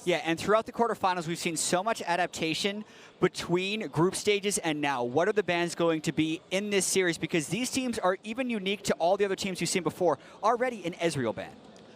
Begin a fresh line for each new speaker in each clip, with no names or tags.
Yeah, and throughout the quarterfinals, we've seen so much adaptation between group stages and now. What are the bans going to be in this series? Because these teams are even unique to all the other teams you've seen before, already an Ezreal ban.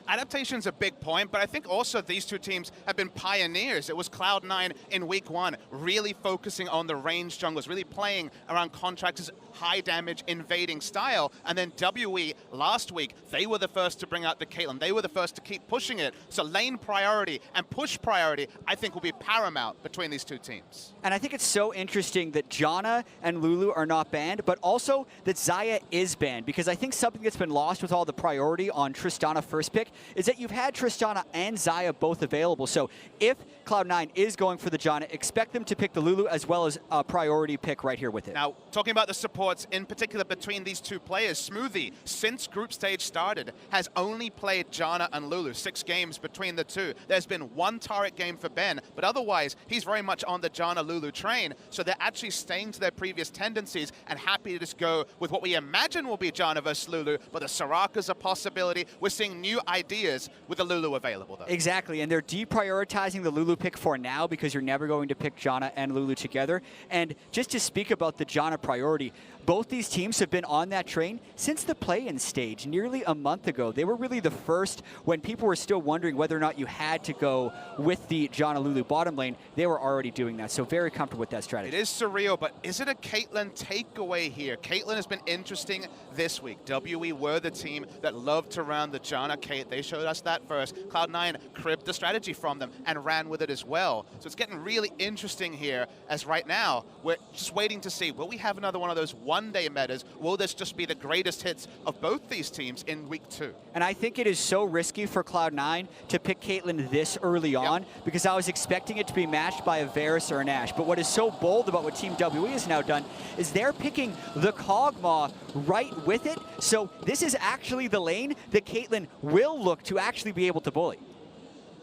Adaptation's a big point, but I think also these two teams have been pioneers. It was Cloud9 in week 1, really focusing on the range junglers, really playing around Contractz' high damage invading style. And then WE last week, they were the first to bring out the Caitlyn. They were the first to keep pushing it. So lane priority and push priority, I think, will be paramount between these two teams.
And I think it's so interesting that Janna and Lulu are not banned, but also that Xiye is banned, because I think something that's been lost with all the priority on Tristana first pick is that you've had Tristana and Xiye both available. So if Cloud9 is going for the Janna, expect them to pick the Lulu as well as a priority pick right here with it.
Now, talking about the supports, in particular between these two players, Smoothie, since group stage started, has only played Janna and Lulu, 6 games between the two. There's been 1 turret game for Ben, but otherwise, he's very much on the Janna-Lulu train, so they're actually staying to their previous tendencies and happy to just go with what we imagine will be Janna versus Lulu, but the Soraka's a possibility. We're seeing new ideas with the Lulu available, though.
Exactly, and they're deprioritizing the Lulu pick for now because you're never going to pick Janna and Lulu together. And just to speak about the Janna priority, both these teams have been on that train since the play-in stage nearly a month ago. They were really the first when people were still wondering whether or not you had to go with the Janna Lulu bottom lane. They were already doing that, so very comfortable with that strategy.
It is surreal, but is it a Caitlyn takeaway here? Caitlyn has been interesting this week. WE were the team that loved to run the Janna Kate. They showed us that first. Cloud9 cribbed the strategy from them and ran with it as well. So it's getting really interesting here, as right now we're just waiting to see, will we have another one of those one-day metas? Will this just be the greatest hits of both these teams in week 2? And
I think it is so risky for Cloud9 to pick Caitlyn this early on, because I was expecting it to be matched by a Varus or an Ashe. But what is so bold about what Team WE has now done is they're picking the Kog'Maw right with it. So this is actually the lane that Caitlyn will look to actually be able to bully.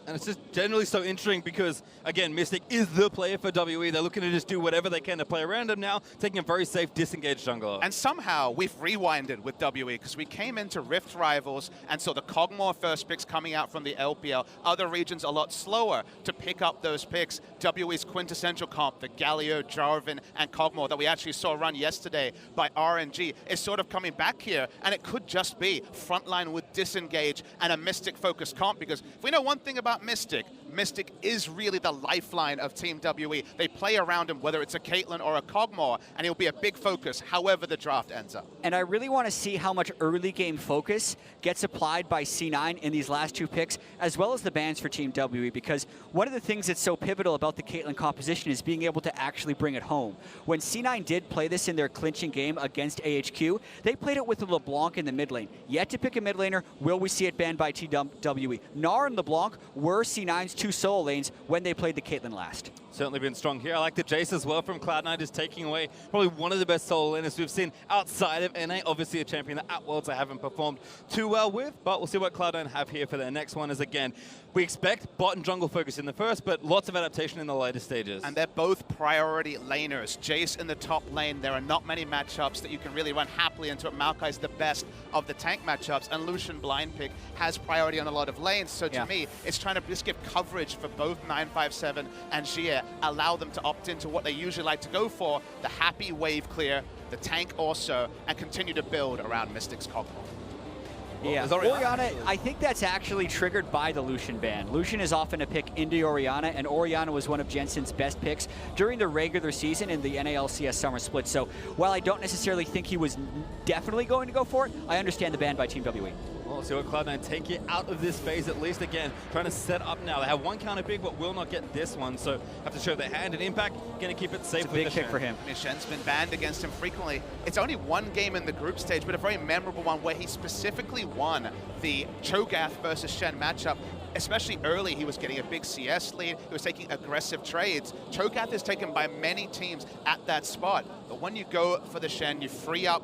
And it's just generally so interesting because, again, Mystic is the player for WE. They're looking to just do whatever they can to play around him now, taking a very safe, disengaged jungler.
And somehow we've rewinded with WE because we came into Rift Rivals and saw the Kog'Maw first picks coming out from the LPL. Other regions a lot slower to pick up those picks. WE's quintessential comp, the Galio, Jarvan, and Kog'Maw that we actually saw run yesterday by RNG is sort of coming back here, and it could just be frontline with disengage and a Mystic-focused comp, because if we know one thing about Mystic is really the lifeline of Team WE. They play around him, whether it's a Caitlyn or a Kog'Maw, and he'll be a big focus however the draft ends up.
And I really want to see how much early game focus gets applied by C9 in these last 2 picks, as well as the bans for Team WE, because one of the things that's so pivotal about the Caitlyn composition is being able to actually bring it home. When C9 did play this in their clinching game against AHQ, they played it with a LeBlanc in the mid lane. Yet to pick a mid laner, will we see it banned by Team WE? Gnar and LeBlanc were C9's 2 solo lanes when they played the Caitlyn last.
Certainly been strong here. I like the Jace as well from Cloud9, just taking away probably one of the best solo laners we've seen outside of NA. Obviously a champion that at Worlds I haven't performed too well with, but we'll see what Cloud9 have here for their next one. Is again, we expect bot and jungle focus in the first, but lots of adaptation in the later stages.
And they're both priority laners. Jace in the top lane, there are not many matchups that you can really run happily into it. Maokai's the best of the tank matchups, and Lucian blind pick has priority on a lot of lanes. So to me, it's trying to just give coverage for both 957 and Xiye, allow them to opt into what they usually like to go for, the happy wave clear, the tank also, and continue to build around Mystic's Kog'Maw.
Yeah, Orianna, I think that's actually triggered by the Lucian ban. Lucian is often a pick into Orianna, and Orianna was one of Jensen's best picks during the regular season in the NALCS summer split. So while I don't necessarily think he was definitely going to go for it, I understand the ban by Team WE.
Well, see what Cloud9 take it out of this phase at least. Again, trying to set up now. They have 1 counter pick, but will not get this one, so have to show their hand and impact. Going to keep it safe.
It's a big pick for him.
I mean, Shen's been banned against him frequently. It's only 1 game in the group stage, but a very memorable one where he specifically won the Cho'Gath versus Shen matchup. Especially early, he was getting a big CS lead. He was taking aggressive trades. Cho'Gath is taken by many teams at that spot. But when you go for the Shen, you free up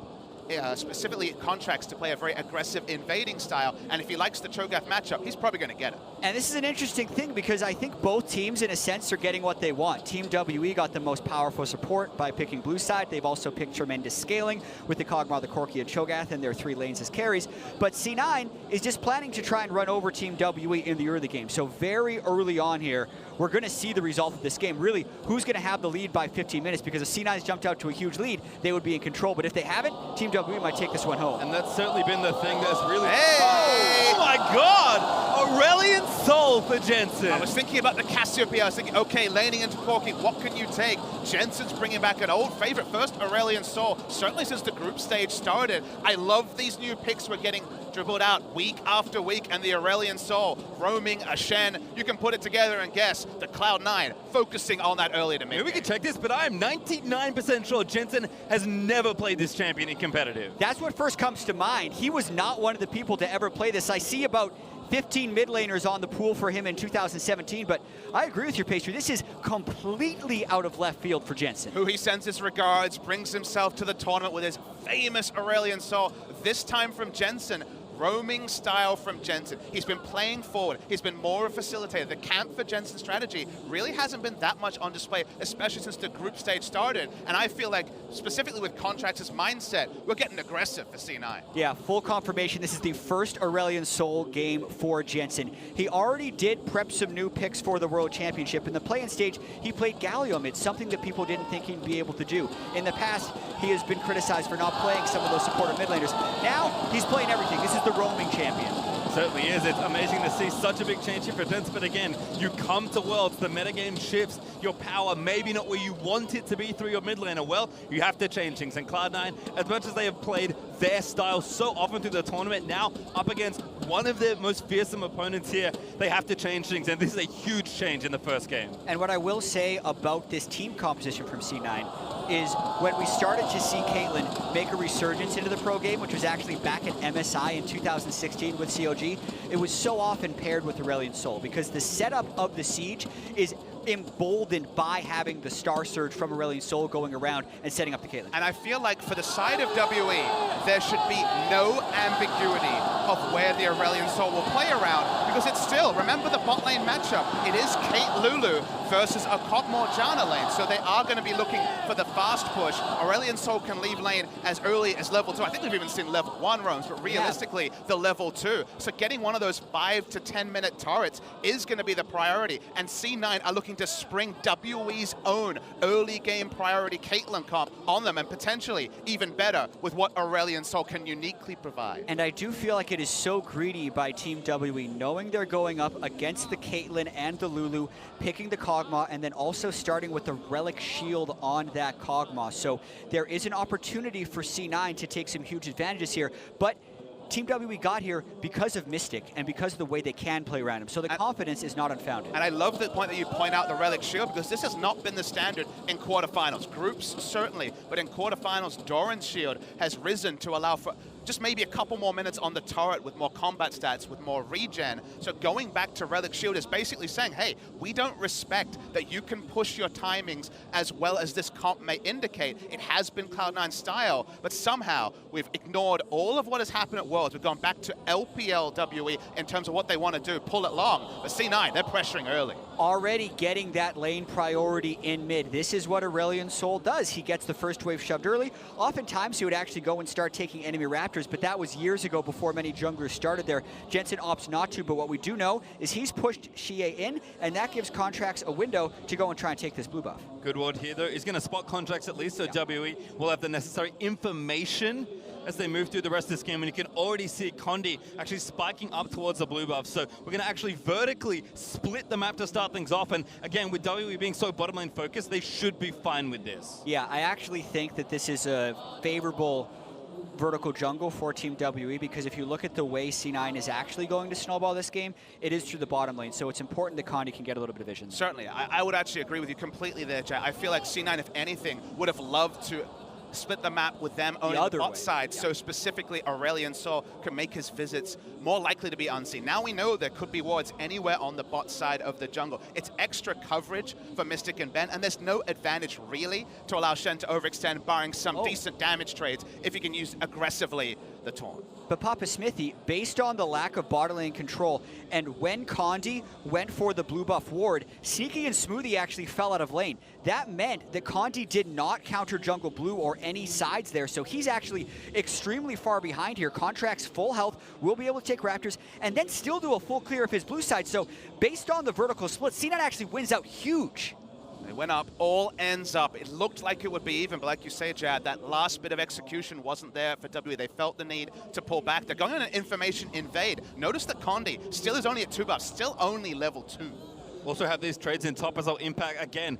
specifically Contractz, to play a very aggressive invading style. And if he likes the Cho'Gath matchup, he's probably going to get it.
And this is an interesting thing because I think both teams, in a sense, are getting what they want. Team WE got the most powerful support by picking blue side. They've also picked tremendous scaling with the Kog'Maw, the Corki, and Cho'Gath and their 3 lanes as carries. But C9 is just planning to try and run over Team WE in the early game. So very early on here, we're going to see the result of this game. Really, who's going to have the lead by 15 minutes? Because if C9's jumped out to a huge lead, they would be in control. But if they haven't, Team WE might take this one home.
And that's certainly been the thing that's really...
Hey!
Oh my God! Aurelion Sol for Jensen.
I was thinking about the Cassiopeia. I was thinking, okay, laning into Corki, what can you take? Jensen's bringing back an old favorite first, Aurelion Sol. Certainly since the group stage started. I love these new picks we're getting dribbled out week after week, and the Aurelion Sol roaming a Shen. You can put it together and guess the Cloud9 focusing on that early to mid.
Maybe we can check this, but I am 99% sure Jensen has never played this champion in competitive.
That's what first comes to mind. He was not one of the people to ever play this. I see about 15 mid laners on the pool for him in 2017, but I agree with your Pastry. This is completely out of left field for Jensen.
Who he sends his regards, brings himself to the tournament with his famous Aurelion Sol, this time from Jensen. Roaming style from Jensen. He's been playing forward. He's been more of a facilitator. The camp for Jensen's strategy really hasn't been that much on display, especially since the group stage started. And I feel like, specifically with Contractz' mindset, we're getting aggressive for C9.
Yeah, full confirmation. This is the first Aurelion Sol game for Jensen. He already did prep some new picks for the World Championship. In the play-in stage, he played Gallium. It's something that people didn't think he'd be able to do. In the past, he has been criticized for not playing some of those supportive mid laners. Now, he's playing everything. This is the roaming champion.
Certainly is. It's amazing to see such a big change here for Jensen, but again, you come to Worlds, the metagame shifts, your power maybe not where you want it to be through your mid laner. Well, you have to change things, and Cloud9, as much as they have played their style so often through the tournament, now up against one of their most fearsome opponents here, they have to change things, and this is a huge change in the first game.
And what I will say about this team composition from C9 is when we started to see Caitlyn make a resurgence into the pro game, which was actually back at MSI in 2016 with COG, it was so often paired with Aurelion Sol because the setup of the siege is emboldened by having the Star Surge from Aurelion Sol going around and setting up the Caitlyn.
And I feel like for the side of WE, there should be no ambiguity of where the Aurelion Sol will play around, because it's still, remember the bot lane matchup, it is Kate Lulu versus a Kog'Maw Janna lane, so they are going to be looking for the fast push. Aurelion Sol can leave lane as early as level 2. I think we've even seen level 1 roams, but realistically, the level 2. So getting one of those 5 to 10 minute turrets is going to be the priority, and C9 are looking to spring WE's own early game priority Caitlyn comp on them, and potentially even better with what Aurelion Sol can uniquely provide.
And I do feel like it is so greedy by Team WE, knowing they're going up against the Caitlyn and the Lulu, picking the Kog'Maw, and then also starting with the Relic Shield on that Kog'Maw. So there is an opportunity for C9 to take some huge advantages here, but Team WE got here because of Mystic and because of the way they can play around him. So the confidence is not unfounded.
And I love the point that you point out the Relic Shield, because this has not been the standard in quarterfinals. Groups, certainly, but in quarterfinals, Doran's Shield has risen to allow for just maybe a couple more minutes on the turret with more combat stats, with more regen. So going back to Relic Shield is basically saying, hey, we don't respect that you can push your timings as well as this comp may indicate. It has been Cloud9 style, but somehow we've ignored all of what has happened at Worlds. We've gone back to LPLWE in terms of what they want to do, pull it long. But C9, they're pressuring early.
Already getting that lane priority in mid. This is what Aurelion Sol does. He gets the first wave shoved early. Oftentimes he would actually go and start taking enemy Raptors, but that was years ago before many junglers started there. Jensen opts not to, but what we do know is he's pushed Xiye in, and that gives Contractz a window to go and try and take this blue buff.
Good word here, though. He's going to spot Contractz at least, so WE will have the necessary information as they move through the rest of this game, and you can already see Condi actually spiking up towards the blue buff. So we're going to actually vertically split the map to start things off, and again, with WE being so bottom lane focused, they should be fine with this.
Yeah, I actually think that this is a favorable vertical jungle for Team WE, because if you look at the way C9 is actually going to snowball this game, it is through the bottom lane, so it's important that Condi can get a little bit of vision.
Certainly, I would actually agree with you completely there, Jatt. I feel like C9, if anything, would have loved to split the map with them owning the bot side, so specifically Aurelion Sol can make his visits more likely to be unseen. Now we know there could be wards anywhere on the bot side of the jungle. It's extra coverage for Mystic and Ben, and there's no advantage really to allow Shen to overextend, barring some decent damage trades if he can use aggressively the taunt.
But Papasmithy, based on the lack of bot lane control, and when Condi went for the blue buff ward, Sneaky and Smoothie actually fell out of lane. That meant that Condi did not counter jungle blue or any sides there, so he's actually extremely far behind here. Contractz full health, will be able to take Raptors, and then still do a full clear of his blue side. So based on the vertical split, C9 actually wins out huge.
They went up, all ends up. It looked like it would be even, but like you say, Jatt, that last bit of execution wasn't there for WWE. They felt the need to pull back. They're going on an information invade. Notice that Condi still is only at 2 buffs, still only level 2.
Also have these trades in top as well. Impact, again,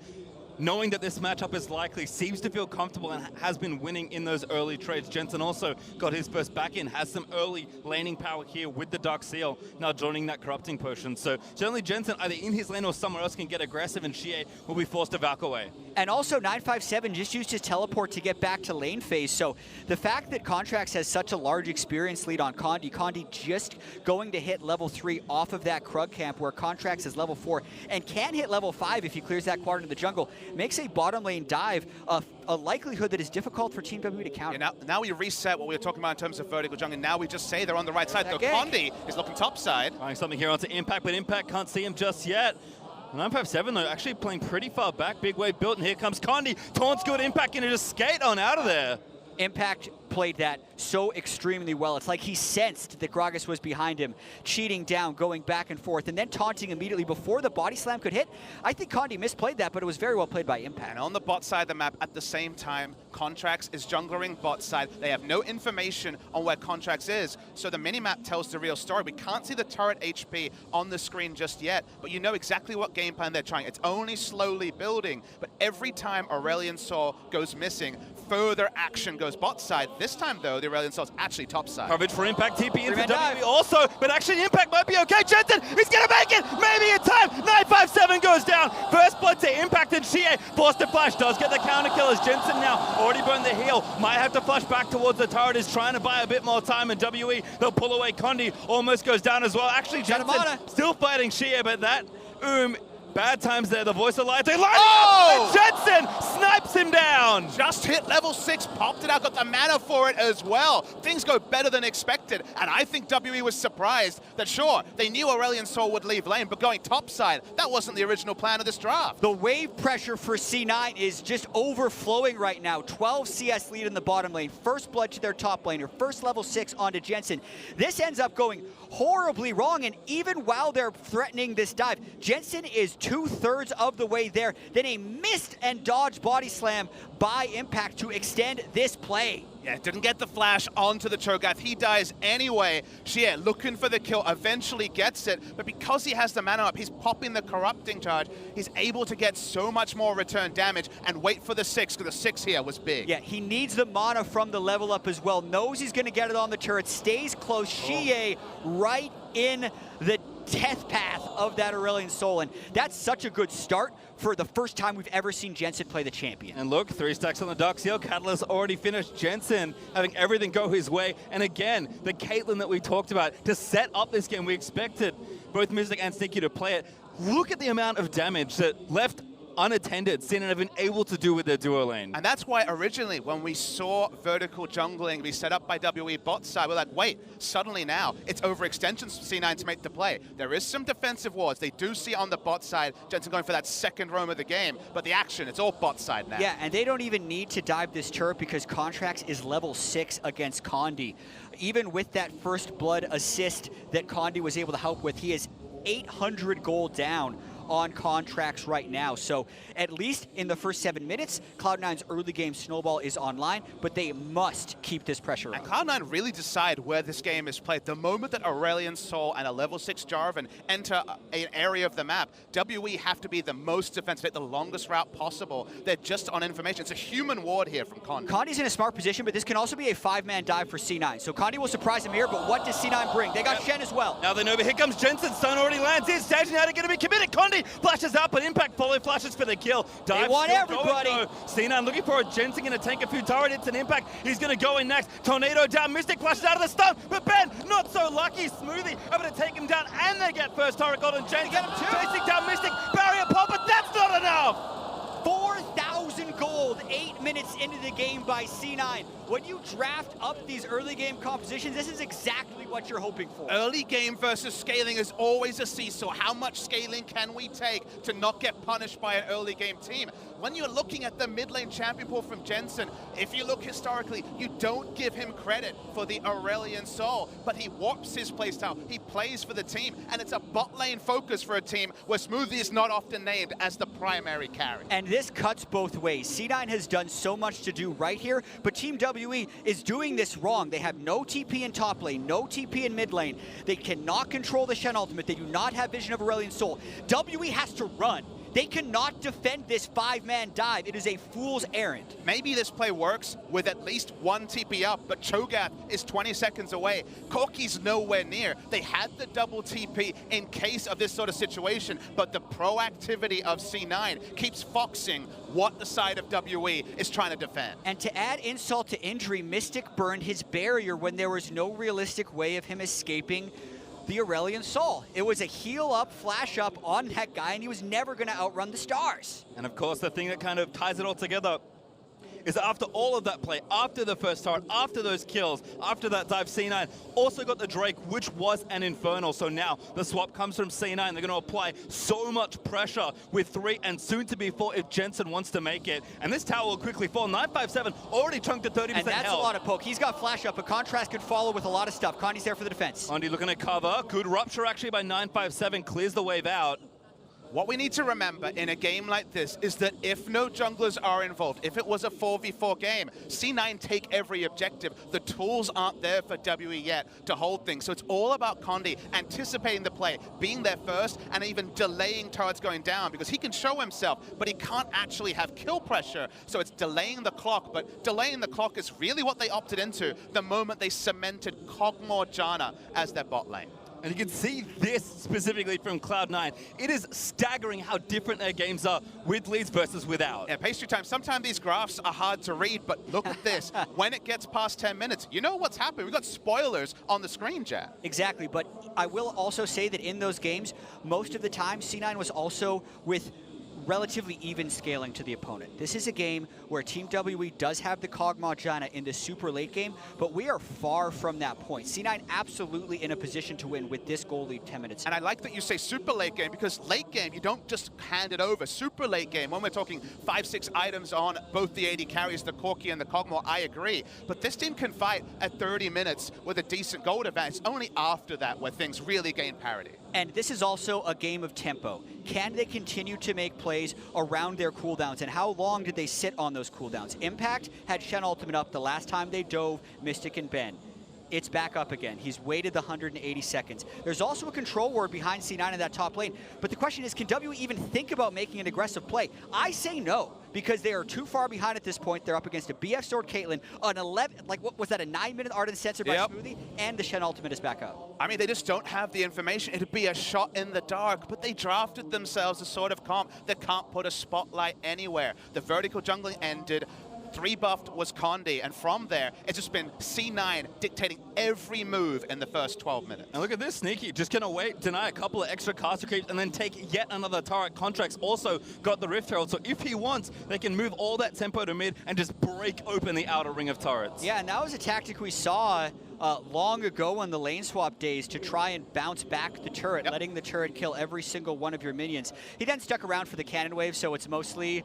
knowing that this matchup is likely, seems to feel comfortable and has been winning in those early trades. Jensen also got his first back in, has some early laning power here with the Dark Seal, now joining that Corrupting Potion. So generally Jensen, either in his lane or somewhere else, can get aggressive, and Xiye will be forced to Valk away.
And also 957 just used his teleport to get back to lane phase. So the fact that Contractz has such a large experience lead on Condi just going to hit level 3 off of that Krug camp, where Contractz is level 4 and can hit level 5 if he clears that quadrant of the jungle, makes a bottom lane dive a likelihood that is difficult for Team WWE to counter.
Yeah, now we reset what we were talking about in terms of vertical jungle. Now we just say they're on the right side. Though Condi is looking top side.
Trying something here onto Impact, but Impact can't see him just yet. 957 though, actually playing pretty far back. Big wave built, and here comes Condi. Taunt's good, Impact can just skate on out of there.
Impact played that so extremely well. It's like he sensed that Gragas was behind him, cheating down, going back and forth, and then taunting immediately before the body slam could hit. I think Condi misplayed that, but it was very well played by Impact.
And on the bot side of the map, at the same time, Contractz is junglering bot side. They have no information on where Contractz is, so the minimap tells the real story. We can't see the turret HP on the screen just yet, but you know exactly what game plan they're trying. It's only slowly building, but every time Aurelion Sol goes missing, further action goes bot side. This time, though, the Aurelion Sol's actually top side.
Coverage for Impact, TP into WWE also, but actually Impact might be okay. Jensen, he's gonna make it! Maybe in time! 957 goes down. First blood to Impact, and Xiye forced to flash. Does get the counter kill as Jensen now already burned the heal. Might have to flash back towards the turret, is trying to buy a bit more time, and WE, they'll pull away. Condi almost goes down as well. Actually, Jensen still fighting Xiye, but that bad times there, the voice of light. They line up, and Jensen snipes him down.
Just hit level 6, popped it out, got the mana for it as well. Things go better than expected, and I think WE was surprised that, sure, they knew Aurelion Sol would leave lane, but going topside, that wasn't the original plan of this draft.
The wave pressure for C9 is just overflowing right now. 12 CS lead in the bottom lane, first blood to their top laner, first level 6 onto Jensen. This ends up going horribly wrong, and even while they're threatening this dive, Jensen is 2/3 of the way there. Then a missed and dodged body slam by Impact to extend this play.
Yeah, didn't get the flash onto the Cho'Gath. He dies anyway. Xiye looking for the kill, eventually gets it, but because he has the mana up, he's popping the corrupting charge. He's able to get so much more return damage and wait for the 6, because the 6 here was big.
Yeah, he needs the mana from the level up as well. Knows he's going to get it on the turret, stays close. Xiye right in the death path of that Aurelion Sol, and that's such a good start for the first time we've ever seen Jensen play the champion.
And look, 3 stacks on the Dark Seal. Catalyst already finished. Jensen having everything go his way. And again, the Caitlyn that we talked about to set up this game. We expected both Mystic and Sneaky to play it. Look at the amount of damage that left unattended Sin have been able to do with their duo lane.
And that's why originally when we saw vertical jungling be set up by WE bot side, we're like, wait, suddenly now it's overextensions for C9 to make the play. There is some defensive wards. They do see on the bot side, Jensen going for that second roam of the game, but the action, it's all bot side now.
Yeah, and they don't even need to dive this turret because Contractz is level 6 against Condi. Even with that first blood assist that Condi was able to help with, he is 800 gold down on Contractz right now. So at least in the first 7 minutes, Cloud9's early game snowball is online, but they must keep this pressure up.
And Cloud9 really decide where this game is played. The moment that Aurelion Sol and a level 6 Jarvan enter an area of the map, WE have to be the most defensive, take the longest route possible. They're just on information. It's a human ward here from Condi.
Condi's in a smart position, but this can also be a 5-man dive for C9. So Condi will surprise him here, but what does C9 bring? They got Shen as well.
Now they know, but here comes Jensen. Sun already lands in. Stage now they're going to be committed. Condi Smoothie flashes out, but Impact follow flashes for the kill.
They want everybody.
C9 looking for a Jensen, going to tank a few turret hits and Impact. He's going to go in next. Tornado down, Mystic flashes out of the stun, but Ben, not so lucky. Smoothie able to take him down, and they get first turret gold, and Jensen chasing down Mystic. Barrier pop, but that's not enough.
4,000 gold, 8 minutes into the game by C9. When you draft up these early game compositions, this is exactly what you're hoping for.
Early game versus scaling is always a seesaw. How much scaling can we take to not get punished by an early game team? When you're looking at the mid lane champion pool from Jensen, if you look historically, you don't give him credit for the Aurelion Sol, but he warps his playstyle. He plays for the team, and it's a bot lane focus for a team where Smoothie is not often named as the primary carry.
And this cuts both ways. C9 has done so much to do right here, but Team WE is doing this wrong. They have no TP in top lane, no TP in mid lane. They cannot control the Shen ultimate. They do not have vision of Aurelion Sol. WE has to run. They cannot defend this 5-man dive. It is a fool's errand.
Maybe this play works with at least one TP up, but Cho'Gath is 20 seconds away. Corki's nowhere near. They had the double TP in case of this sort of situation, but the proactivity of C9 keeps foxing what the side of WE is trying to defend.
And to add insult to injury, Mystic burned his barrier when there was no realistic way of him escaping the Aurelion Sol. It was a heal up, flash up on that guy, and he was never going to outrun the stars.
And of course, the thing that kind of ties it all together is that after all of that play, after the first turret, after those kills, after that dive, C9 also got the Drake, which was an Infernal. So now the swap comes from C9. They're going to apply so much pressure with 3 and soon to be 4 if Jensen wants to make it. And this tower will quickly fall. 957 already chunked to 30%
And that's
health.
a lot of poke. He's got flash up, but Contractz could follow with a lot of stuff. Condi's there for the defense.
Condi looking to cover. Good rupture actually by 957, clears the wave out.
What we need to remember in a game like this is that if no junglers are involved, if it was a 4v4 game, C9 take every objective. The tools aren't there for WE yet to hold things. So it's all about Condi anticipating the play, being there first, and even delaying turrets going down, because he can show himself, but he can't actually have kill pressure. So it's delaying the clock, but delaying the clock is really what they opted into the moment they cemented Kog'Maw Janna as their bot lane.
And you can see this specifically from Cloud9. It is staggering how different their games are with leads versus without.
Yeah, PastryTime, sometimes these graphs are hard to read, but look at this. When it gets past 10 minutes, you know what's happening. We've got spoilers on the screen, Jatt.
Exactly, but I will also say that in those games, most of the time, C9 was also with relatively even scaling to the opponent. This is a game where Team WE does have the Kog'Maw Janna in the super late game, but we are far from that point. C9 absolutely in a position to win with this goal lead 10 minutes.
And I like that you say super late game, because late game, you don't just hand it over. Super late game, when we're talking 5-6 items on both the AD carries, the Corki and the Kog'Maw, I agree. But this team can fight at 30 minutes with a decent gold advantage. It's only after that where things really gain parity.
And this is also a game of tempo. Can they continue to make plays around their cooldowns, and how long did they sit on those cooldowns? Impact had Shen ultimate up the last time they dove Mystic and Ben. It's back up again. He's waited the 180 seconds. There's also a control ward behind C9 in that top lane. But the question is, can WE even think about making an aggressive play? I say no, because they are too far behind at this point. They're up against a BF Sword Caitlyn, an 11, like what was that, a 9-minute Ardent Sensor by Smoothie, and the Shen ultimate is back up.
I mean, they just don't have the information. It'd be a shot in the dark, but they drafted themselves a sort of comp that can't put a spotlight anywhere. The vertical jungling ended. 3 buffed was Condi, and from there, it's just been C9 dictating every move in the first 12 minutes.
And look at this, Sneaky, just gonna wait, deny a couple of extra caster creeps, and then take yet another turret. Contractz also got the Rift Herald, so if he wants, they can move all that tempo to mid and just break open the outer ring of turrets.
Yeah, and that was a tactic we saw long ago on the lane swap days to try and bounce back the turret, letting the turret kill every single one of your minions. He then stuck around for the cannon wave, so it's mostly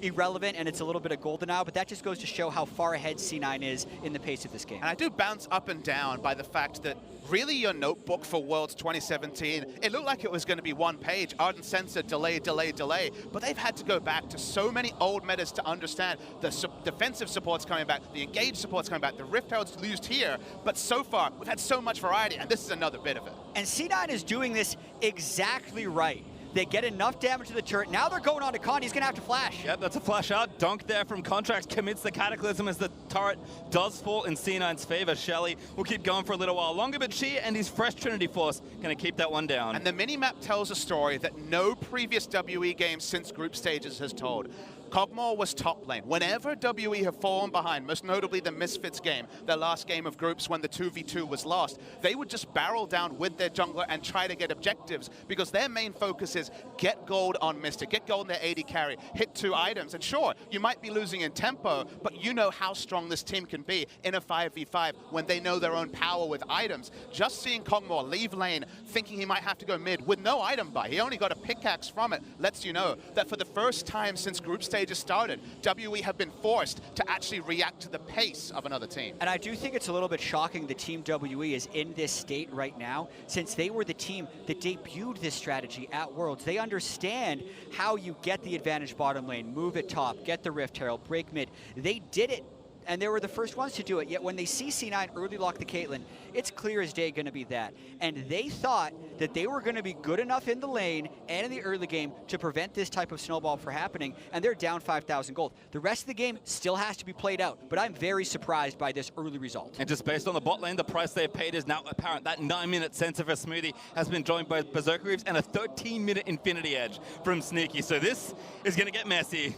irrelevant, and it's a little bit of golden now, but that just goes to show how far ahead C9 is in the pace of this game.
And I do bounce up and down by the fact that really your notebook for Worlds 2017, it looked like it was going to be one page, Ardent Sensor, delay, delay, delay, but they've had to go back to so many old metas to understand the defensive support's coming back, the engaged support's coming back, the Rift Herald's used here, but so far, we've had so much variety, and this is another bit of it.
And C9 is doing this exactly right. They get enough damage to the turret. Now they're going on to Condi. He's going to have to flash.
Yep, that's a flash out. Dunk there from Contractz, commits the Cataclysm as the turret does fall in C9's favor. Shelly will keep going for a little while longer, but Xiye and his fresh Trinity Force going to keep that one down.
And the minimap tells a story that no previous WE game since group stages has told. Kog'Maw was top lane. Whenever WE have fallen behind, most notably the Misfits game, their last game of groups when the 2v2 was lost, they would just barrel down with their jungler and try to get objectives because their main focus is get gold on Mystic, get gold in their AD carry, hit 2 items. And sure, you might be losing in tempo, but you know how strong this team can be in a 5v5 when they know their own power with items. Just seeing Kog'Maw leave lane, thinking he might have to go mid with no item buy, he only got a pickaxe from it, lets you know that for the first time since group stages started, WE have been forced to actually react to the pace of another team.
And I do think it's a little bit shocking the Team WE is in this state right now, since they were the team that debuted this strategy at Worlds. They understand how you get the advantage bottom lane, move it top, get the Rift Herald, break mid. They did it, and they were the first ones to do it. Yet when they see C9 early lock the Caitlyn, it's clear as day going to be that. And they thought that they were going to be good enough in the lane and in the early game to prevent this type of snowball from happening, and they're down 5,000 gold. The rest of the game still has to be played out, but I'm very surprised by this early result.
And just based on the bot lane, the price they've paid is now apparent. That 9-minute sensor for Smoothie has been joined by Berserker Reeves and a 13-minute Infinity Edge from Sneaky. So this is going to get messy.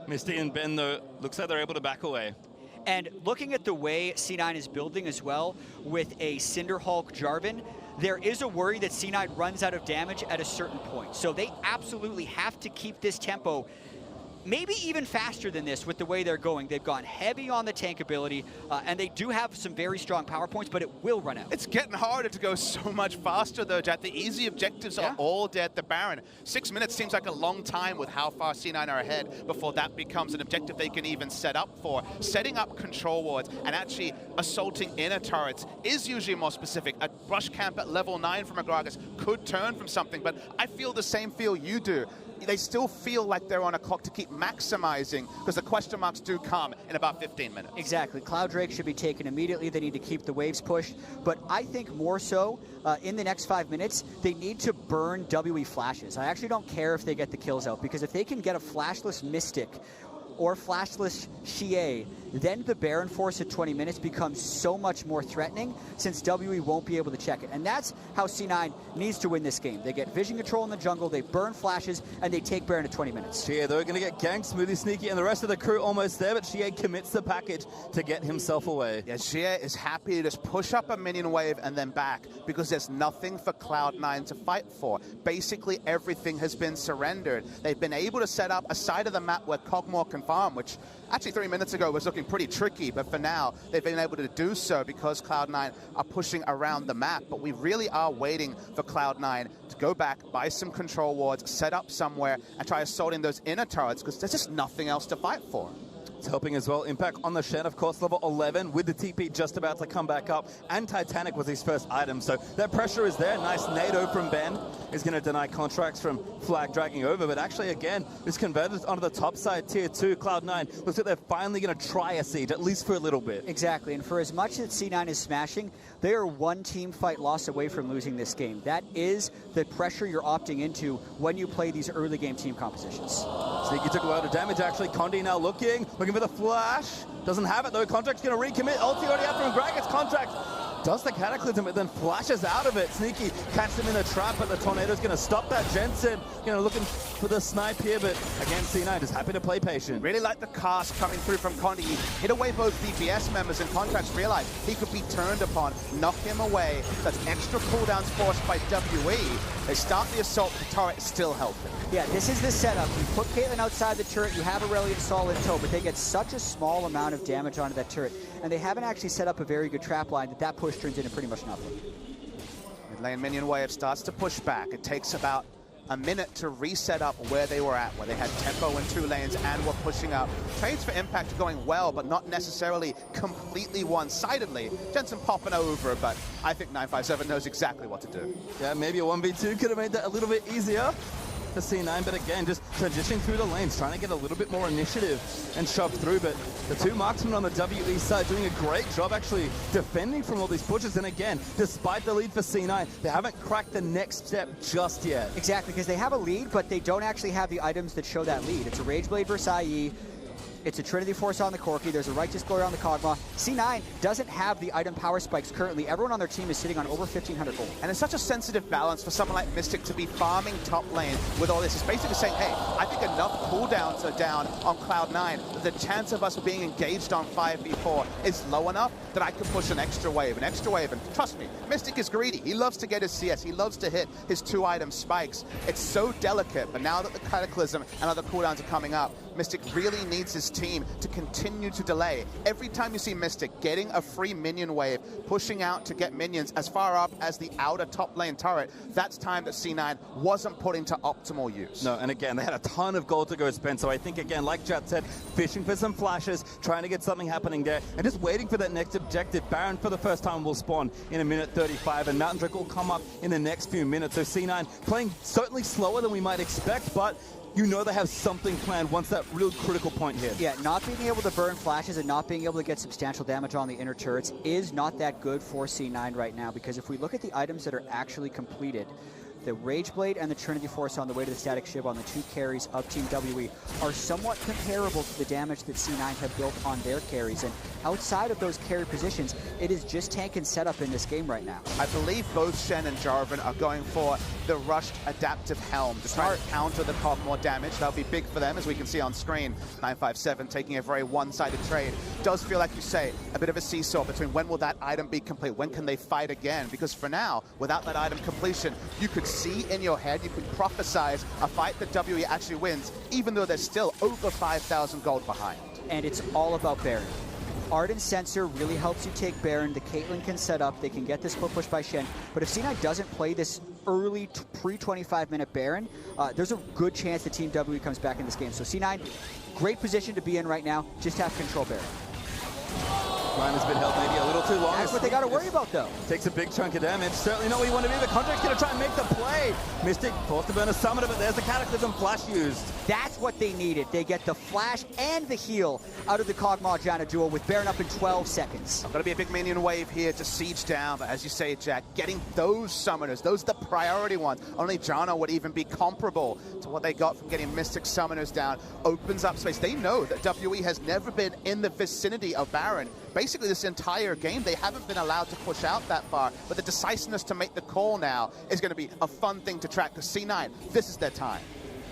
Misty and Ben, though, looks like they're able to back away.
And looking at the way C9 is building as well with a Cinderhulk Jarvan, there is a worry that C9 runs out of damage at a certain point. So they absolutely have to keep this tempo maybe even faster than this with the way they're going. They've gone heavy on the tank ability, and they do have some very strong power points, but it will run out.
It's getting harder to go so much faster, though, Jatt. The easy objectives are all dead. The Baron, 6 minutes seems like a long time with how far C9 are ahead before that becomes an objective they can even set up for. Setting up control wards and actually assaulting inner turrets is usually more specific. A brush camp at level 9 from a Gragas could turn from something, but I feel the same feel you do. They still feel like they're on a clock to keep maximizing because the question marks do come in about 15 minutes.
Exactly. Cloud Drake should be taken immediately. They need to keep the waves pushed. But I think more so in the next 5 minutes, they need to burn WE flashes. I actually don't care if they get the kills out, because if they can get a flashless Mystic or flashless Xiye, then the Baron Force at 20 minutes becomes so much more threatening, since WE won't be able to check it. And that's how C9 needs to win this game. They get vision control in the jungle, they burn flashes, and they take Baron at 20 minutes.
Xiye, they're going to get ganked. Smoothie, Sneaky, and the rest of the crew almost there, but Xiye commits the package to get himself away.
Yeah, Xiye is happy to just push up a minion wave and then back, because there's nothing for Cloud9 to fight for. Basically, everything has been surrendered. They've been able to set up a side of the map where Kog'Maw can farm, which actually 3 minutes ago was looking pretty tricky, but for now, they've been able to do so because Cloud9 are pushing around the map. But we really are waiting for Cloud9 to go back, buy some control wards, set up somewhere, and try assaulting those inner turrets, because there's just nothing else to fight for.
It's helping as well. Impact on the Shen, of course, level 11, with the TP just about to come back up. And Titanic was his first item, so that pressure is there. Nice nado from Ben. Is going to deny Contractz from flag dragging over, but actually, again, this converted onto the top side, tier 2, Cloud9. Looks like they're finally going to try a siege, at least for a little bit.
Exactly, and for as much as C9 is smashing, they are one team fight loss away from losing this game. That is the pressure you're opting into when you play these early game team compositions.
Sneaky took a lot of damage, actually. Condi now looking for the flash. Doesn't have it, though. Contract's going to recommit. Ulti already out from Gragas. Contractz does the Cataclysm, but then flashes out of it. Sneaky catches him in a trap, but the Tornado's going to stop that. Jensen, looking for the snipe here, but again, C9 is happy to play patient.
Really like the cast coming through from Condi. He hit away both DPS members, and Contractz realized he could be turned upon, knock him away. That's extra cooldowns forced by WE. They start the assault, the turret is still helping.
Yeah, this is the setup. You put Caitlyn outside the turret, you have Aurelion Sol in tow, but they get such a small amount of damage onto that turret, and they haven't actually set up a very good trap line that push turns into pretty much nothing.
Mid lane minion wave starts to push back. It takes about a minute to reset up where they were at, where they had tempo in 2 lanes and were pushing up. Trades for impact are going well, but not necessarily completely one-sidedly. Jensen popping over, but I think 957 knows exactly what to do.
Yeah, maybe a 1v2 could have made that a little bit easier to C9, but again, just transitioning through the lanes, trying to get a little bit more initiative and shove through. But the 2 marksmen on the WE side doing a great job actually defending from all these pushes. And again, despite the lead for C9, they haven't cracked the next step just yet.
Exactly, because they have a lead, but they don't actually have the items that show that lead. It's a Rage Blade versus IE. It's a Trinity Force on the Corki. There's a Righteous Glory on the Kog'Maw. C9 doesn't have the item power spikes currently. Everyone on their team is sitting on over 1,500 gold.
And it's such a sensitive balance for someone like Mystic to be farming top lane with all this. It's basically saying, hey, I think enough cooldowns are down on Cloud9 that the chance of us being engaged on 5v4 is low enough that I can push an extra wave. And trust me, Mystic is greedy. He loves to get his CS. He loves to hit his 2-item spikes. It's so delicate, but now that the Cataclysm and other cooldowns are coming up, Mystic really needs his team to continue to delay. Every time you see Mystic getting a free minion wave, pushing out to get minions as far up as the outer top lane turret, that's time that C9 wasn't put into optimal use.
No, and again, they had a ton of gold to go spend, so I think, again, like Jatt said, fishing for some flashes, trying to get something happening there, and just waiting for that next objective. Baron, for the first time, will spawn in a minute 35, and Mountain Drake will come up in the next few minutes. So C9 playing certainly slower than we might expect, but you know they have something planned once that real critical point hits.
Yeah, not being able to burn flashes and not being able to get substantial damage on the inner turrets is not that good for C9 right now, because if we look at the items that are actually completed, the Rage Blade and the Trinity Force on the way to the Static Shib on the 2 carries of Team WE are somewhat comparable to the damage that C9 have built on their carries. And outside of those carry positions, it is just tank and setup in this game right now.
I believe both Shen and Jarvan are going for the rushed adaptive helm to try to counter the Kog'Maw damage. That'll be big for them, as we can see on screen. 957 taking a very one-sided trade. Does feel, like you say, a bit of a seesaw between when will that item be complete, when can they fight again? Because for now, without that item completion, you could see in your head, you could prophesize a fight that WE actually wins, even though they're still over 5,000 gold behind.
And it's all about Baron. Ardent Sensor really helps you take Baron. The Caitlyn can set up. They can get this split push by Shen. But if C9 doesn't play this early pre-25-minute Baron, there's a good chance that Team WE comes back in this game. So C9, great position to be in right now. Just have control Baron.
Line has been held maybe a little too long.
That's what they got to worry about, though.
Takes a big chunk of damage. Certainly not what you want to be. The Contract's going to try and make the play. Mystic forced to burn a summoner, but there's the Cataclysm flash used.
That's what they needed. They get the flash and the heal out of the Kog'Maw Janna duel with Baron up in 12 seconds.
Going to be a big minion wave here to siege down, but as you say, Jack, getting those summoners, those are the priority ones. Only Janna would even be comparable to what they got from getting Mystic summoners down. Opens up space. They know that WE has never been in the vicinity of Baron. Basically, this entire game, they haven't been allowed to push out that far, but the decisiveness to make the call now is going to be a fun thing to track, because C9, this is their time.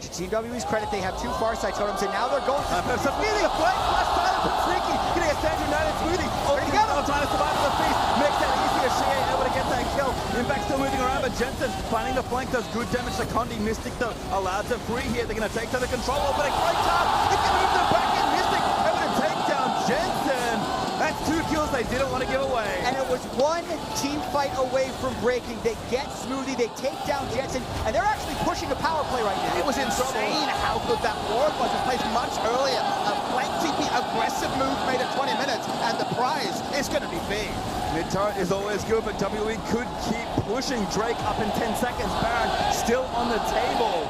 To Team WE's credit, they have 2 Farsight totems, and now they're going for
Papasmithy, a flash silent from Freaky, getting a standard united Smoothie. Over to go, trying to survive with the feast, makes that easier. Xiye able to get that kill. Impact still moving around, but Jensen finding the flank does good damage to Condi. Mystic, though, allowed to free here. They're going to take to the control, but a great time. They're going to move them back in. Mystic able to take down Jensen. That's 2 kills they didn't want to give away.
And it was one team fight away from breaking. They get Smoothie, they take down Jensen, and they're actually pushing a power play right now.
It was insane how good that ward was. It placed much earlier. A flank TP aggressive move made it 20 minutes, and the prize is going to be big.
Mid-turret is always good, but WE could keep pushing. Drake up in 10 seconds. Baron still on the table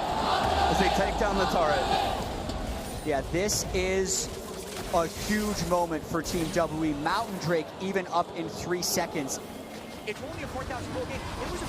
as they take down the turret.
Yeah, this is a huge moment for Team WE. Mountain Drake even up in 3 seconds. It's only a 4,000 goal game. It was a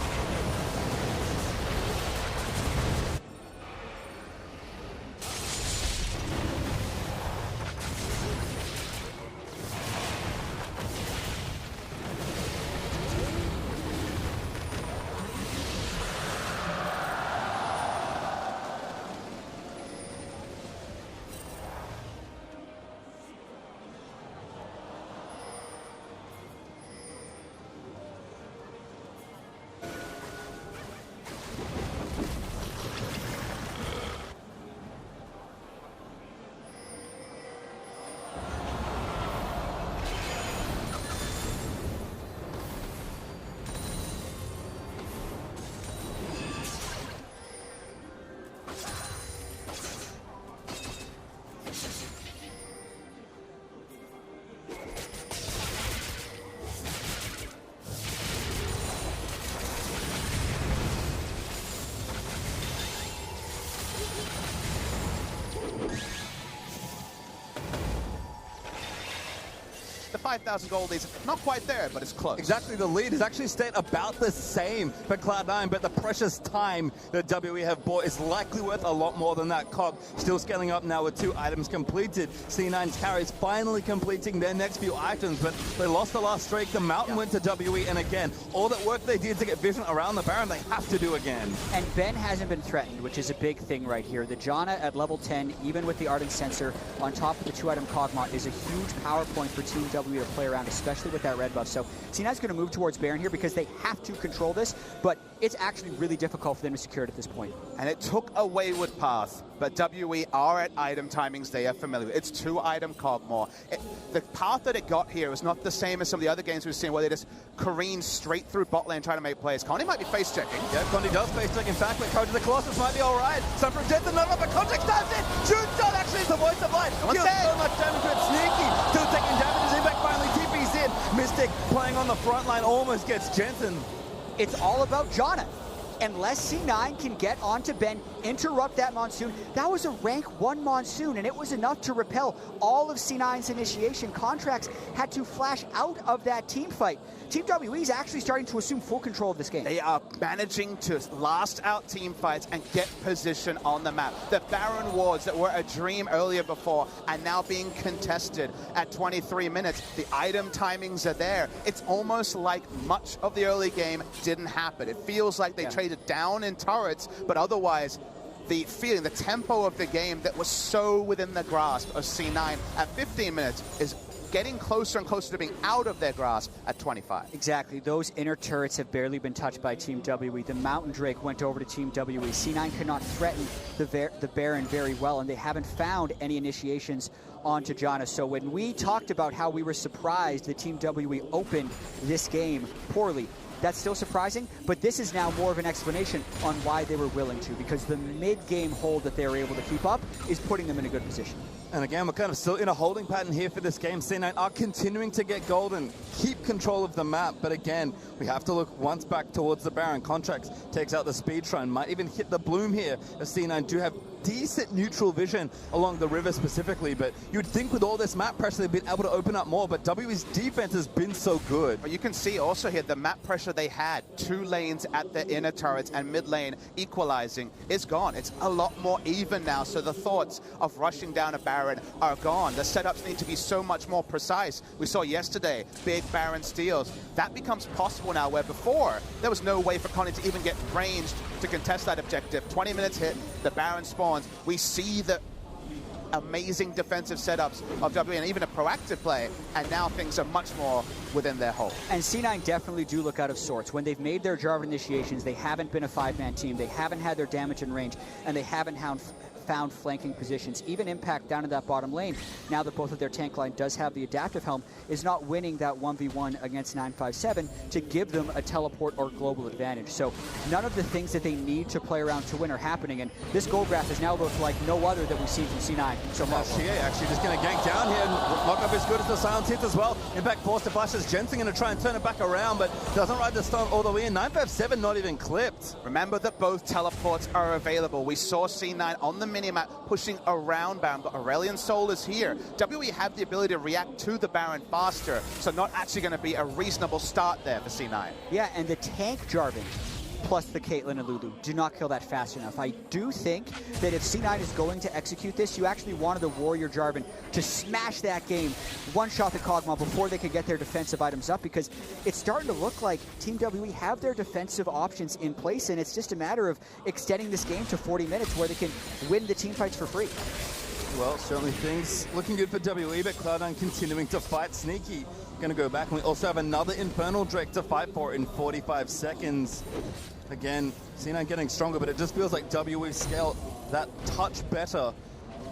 The 5,000 gold is not quite there, but it's close.
Exactly, the lead has actually stayed about the same for Cloud9, but the precious time that WE have bought is likely worth a lot more than that. Cog still scaling up now with 2 items completed. C9's carries finally completing their next few items, but they lost the last streak. The Mountain went to WE, and again, all that work they did to get vision around the Baron, they have to do again.
And Ben hasn't been threatened, which is a big thing right here. The Janna at level 10, even with the Ardent Sensor on top of the 2-item Kog'Maw, is a huge power point for Team W to play around, especially with that red buff. So C9's going to move towards Baron here because they have to control this, but it's actually really difficult for them to secure it at this point.
And it took a wayward path, but WE are at item timings they are familiar with. It's 2-item Kog'Maw. The path that it got here is not the same as some of the other games we've seen where they just careen straight through bot lane trying to make plays. Condi might be face checking.
Yeah, Condi does face check. In fact, but Coach of the Colossus might be alright. Some from Jensen, not but Contractz dives in. Shoots out, actually, it's the voice of light. Deals so much damage to it. Sneaky, still taking damage as Impact finally TP's in. Mystic playing on the front line almost gets Jensen.
It's all about Janna. Unless C9 can get onto Ben, interrupt that Monsoon. That was a rank 1 Monsoon, and it was enough to repel all of C9's initiation. Contractz had to flash out of that team fight. Team WE is actually starting to assume full control of this game.
They are managing to last out team fights and get position on the map. The Baron wards that were a dream earlier before are now being contested at 23 minutes. The item timings are there. It's almost like much of the early game didn't happen. It feels like they traded down in turrets, but otherwise the feeling, the tempo of the game that was so within the grasp of C9 at 15 minutes is getting closer and closer to being out of their grasp at 25.
Exactly. Those inner turrets have barely been touched by Team WE. The Mountain Drake went over to Team WE. C9 cannot threaten the Baron very well, and they haven't found any initiations onto Janna. So when we talked about how we were surprised that Team WE opened this game poorly, that's still surprising, but this is now more of an explanation on why they were willing to, because the mid-game hold that they were able to keep up is putting them in a good position.
And again, we're kind of still in a holding pattern here for this game. C9 are continuing to get gold and keep control of the map, but again, we have to look once back towards the Baron. Contractz takes out the speed shrine, might even hit the bloom here, as C9 do have decent neutral vision along the river specifically, but you'd think with all this map pressure they've been able to open up more, but WE's defense has been so good.
But you can see also here the map pressure they had, 2 lanes at the inner turrets and mid lane equalizing is gone. It's a lot more even now, so the thoughts of rushing down a Baron are gone. The setups need to be so much more precise. We saw yesterday big Baron steals. That becomes possible now, where before there was no way for Condi to even get ranged to contest that objective. 20 minutes hit, the Baron spawns. We see the amazing defensive setups of WE and even a proactive play, and now things are much more within their hold.
And C9 definitely do look out of sorts. When they've made their Jarvan initiations, they haven't been a 5-man team, they haven't had their damage and range, and they haven't found flanking positions. Even Impact down in that bottom lane, now that both of their tank line does have the adaptive helm, is not winning that 1v1 against 957 to give them a teleport or global advantage. So none of the things that they need to play around to win are happening, and this gold graph has now looked like no other that we've seen from C9 so far.
Xiye actually just going to gank down here and lock up as good as the silence hits as well. Impact forced to flash as Jensen going to try and turn it back around, but doesn't ride the stun all the way in. 957 not even clipped.
Remember that both teleports are available. We saw C9 on the minimap pushing around Baron, but Aurelion Sol is here. WE have the ability to react to the Baron faster, so not actually going to be a reasonable start there for C9.
Yeah, and the tank Jarvan plus the Caitlyn and Lulu do not kill that fast enough. I do think that if C9 is going to execute this, you actually wanted the Warrior Jarvan to smash that game, one-shot the Kog'Maw before they could get their defensive items up, because it's starting to look like Team WE have their defensive options in place, and it's just a matter of extending this game to 40 minutes where they can win the team fights for free.
Well, certainly things looking good for WE, but Cloud9 continuing to fight. Sneaky going to go back, and we also have another Infernal Drake to fight for in 45 seconds. Again, C9 getting stronger, but it just feels like WE scaled that touch better.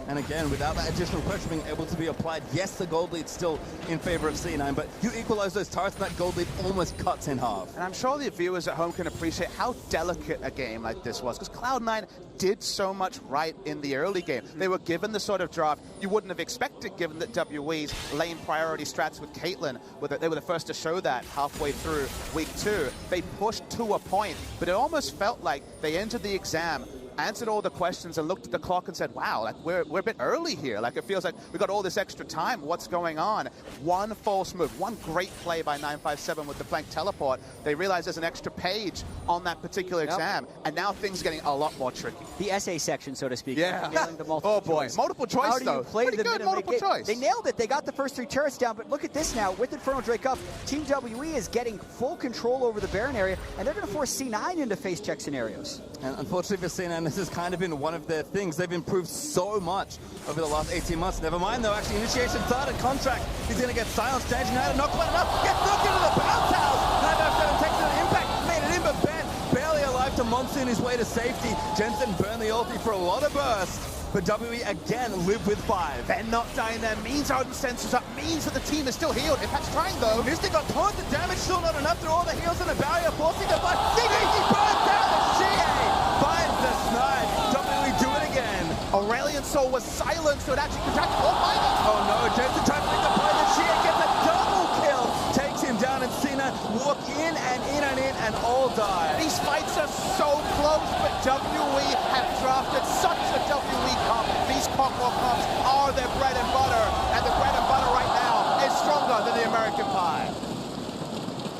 And again, without that additional pressure being able to be applied, yes, the gold lead's still in favor of C9, but you equalize those turrets and that gold lead almost cuts in half.
And I'm sure the viewers at home can appreciate how delicate a game like this was, because Cloud9 did so much right in the early game. They were given the sort of draft you wouldn't have expected, given that WE's lane priority strats with Caitlyn, they were the first to show that halfway through week 2. They pushed to a point, but it almost felt like they entered the exam answered all the questions and looked at the clock and said, wow, like we're a bit early here. Like it feels like we got all this extra time. What's going on? One false move, one great play by 957 with the flank teleport. They realize there's an extra page on that particular exam, and now things are getting a lot more tricky.
The essay section, so to speak.
Yeah.
The multiple choice.
Multiple choice,
How do you
though.
play
Pretty
the
good multiple choice.
They nailed it. They got the first 3 turrets down, but look at this now. With Infernal Drake up, Team WE is getting full control over the Baron area, and they're going to force C9 into face check scenarios.
And unfortunately for C9, this has kind of been one of their things. They've improved so much over the last 18 months. Never mind, though. Actually, initiation started. Contractz. He's going to get silenced. Stage United, not quite enough. Gets knocked into the bounce house. 957 takes an impact. Made it in, but Ben barely alive to monsoon his way to safety. Jensen burned the ulti for a lot of burst. But WE again live with 5.
Ben not dying there means Odin sensors up, means that the team is still healed. Impact's trying though.
Mystic got tons of damage, still not enough through all the heals and the barrier, forcing the fight. He burns down the Xiye. Finds the snipe. WE do it again.
Aurelion Sol was silenced, so it actually contracted all fighting.
Oh no, Jensen trying to make the play. The Xiye gets a double kill. Takes him down, and Cena walk in and all die.
These fights are so close, but WE have drafted such a WE comp. These Kog'Maw comps are their bread and butter, and the bread and butter right now is stronger than the American Pie.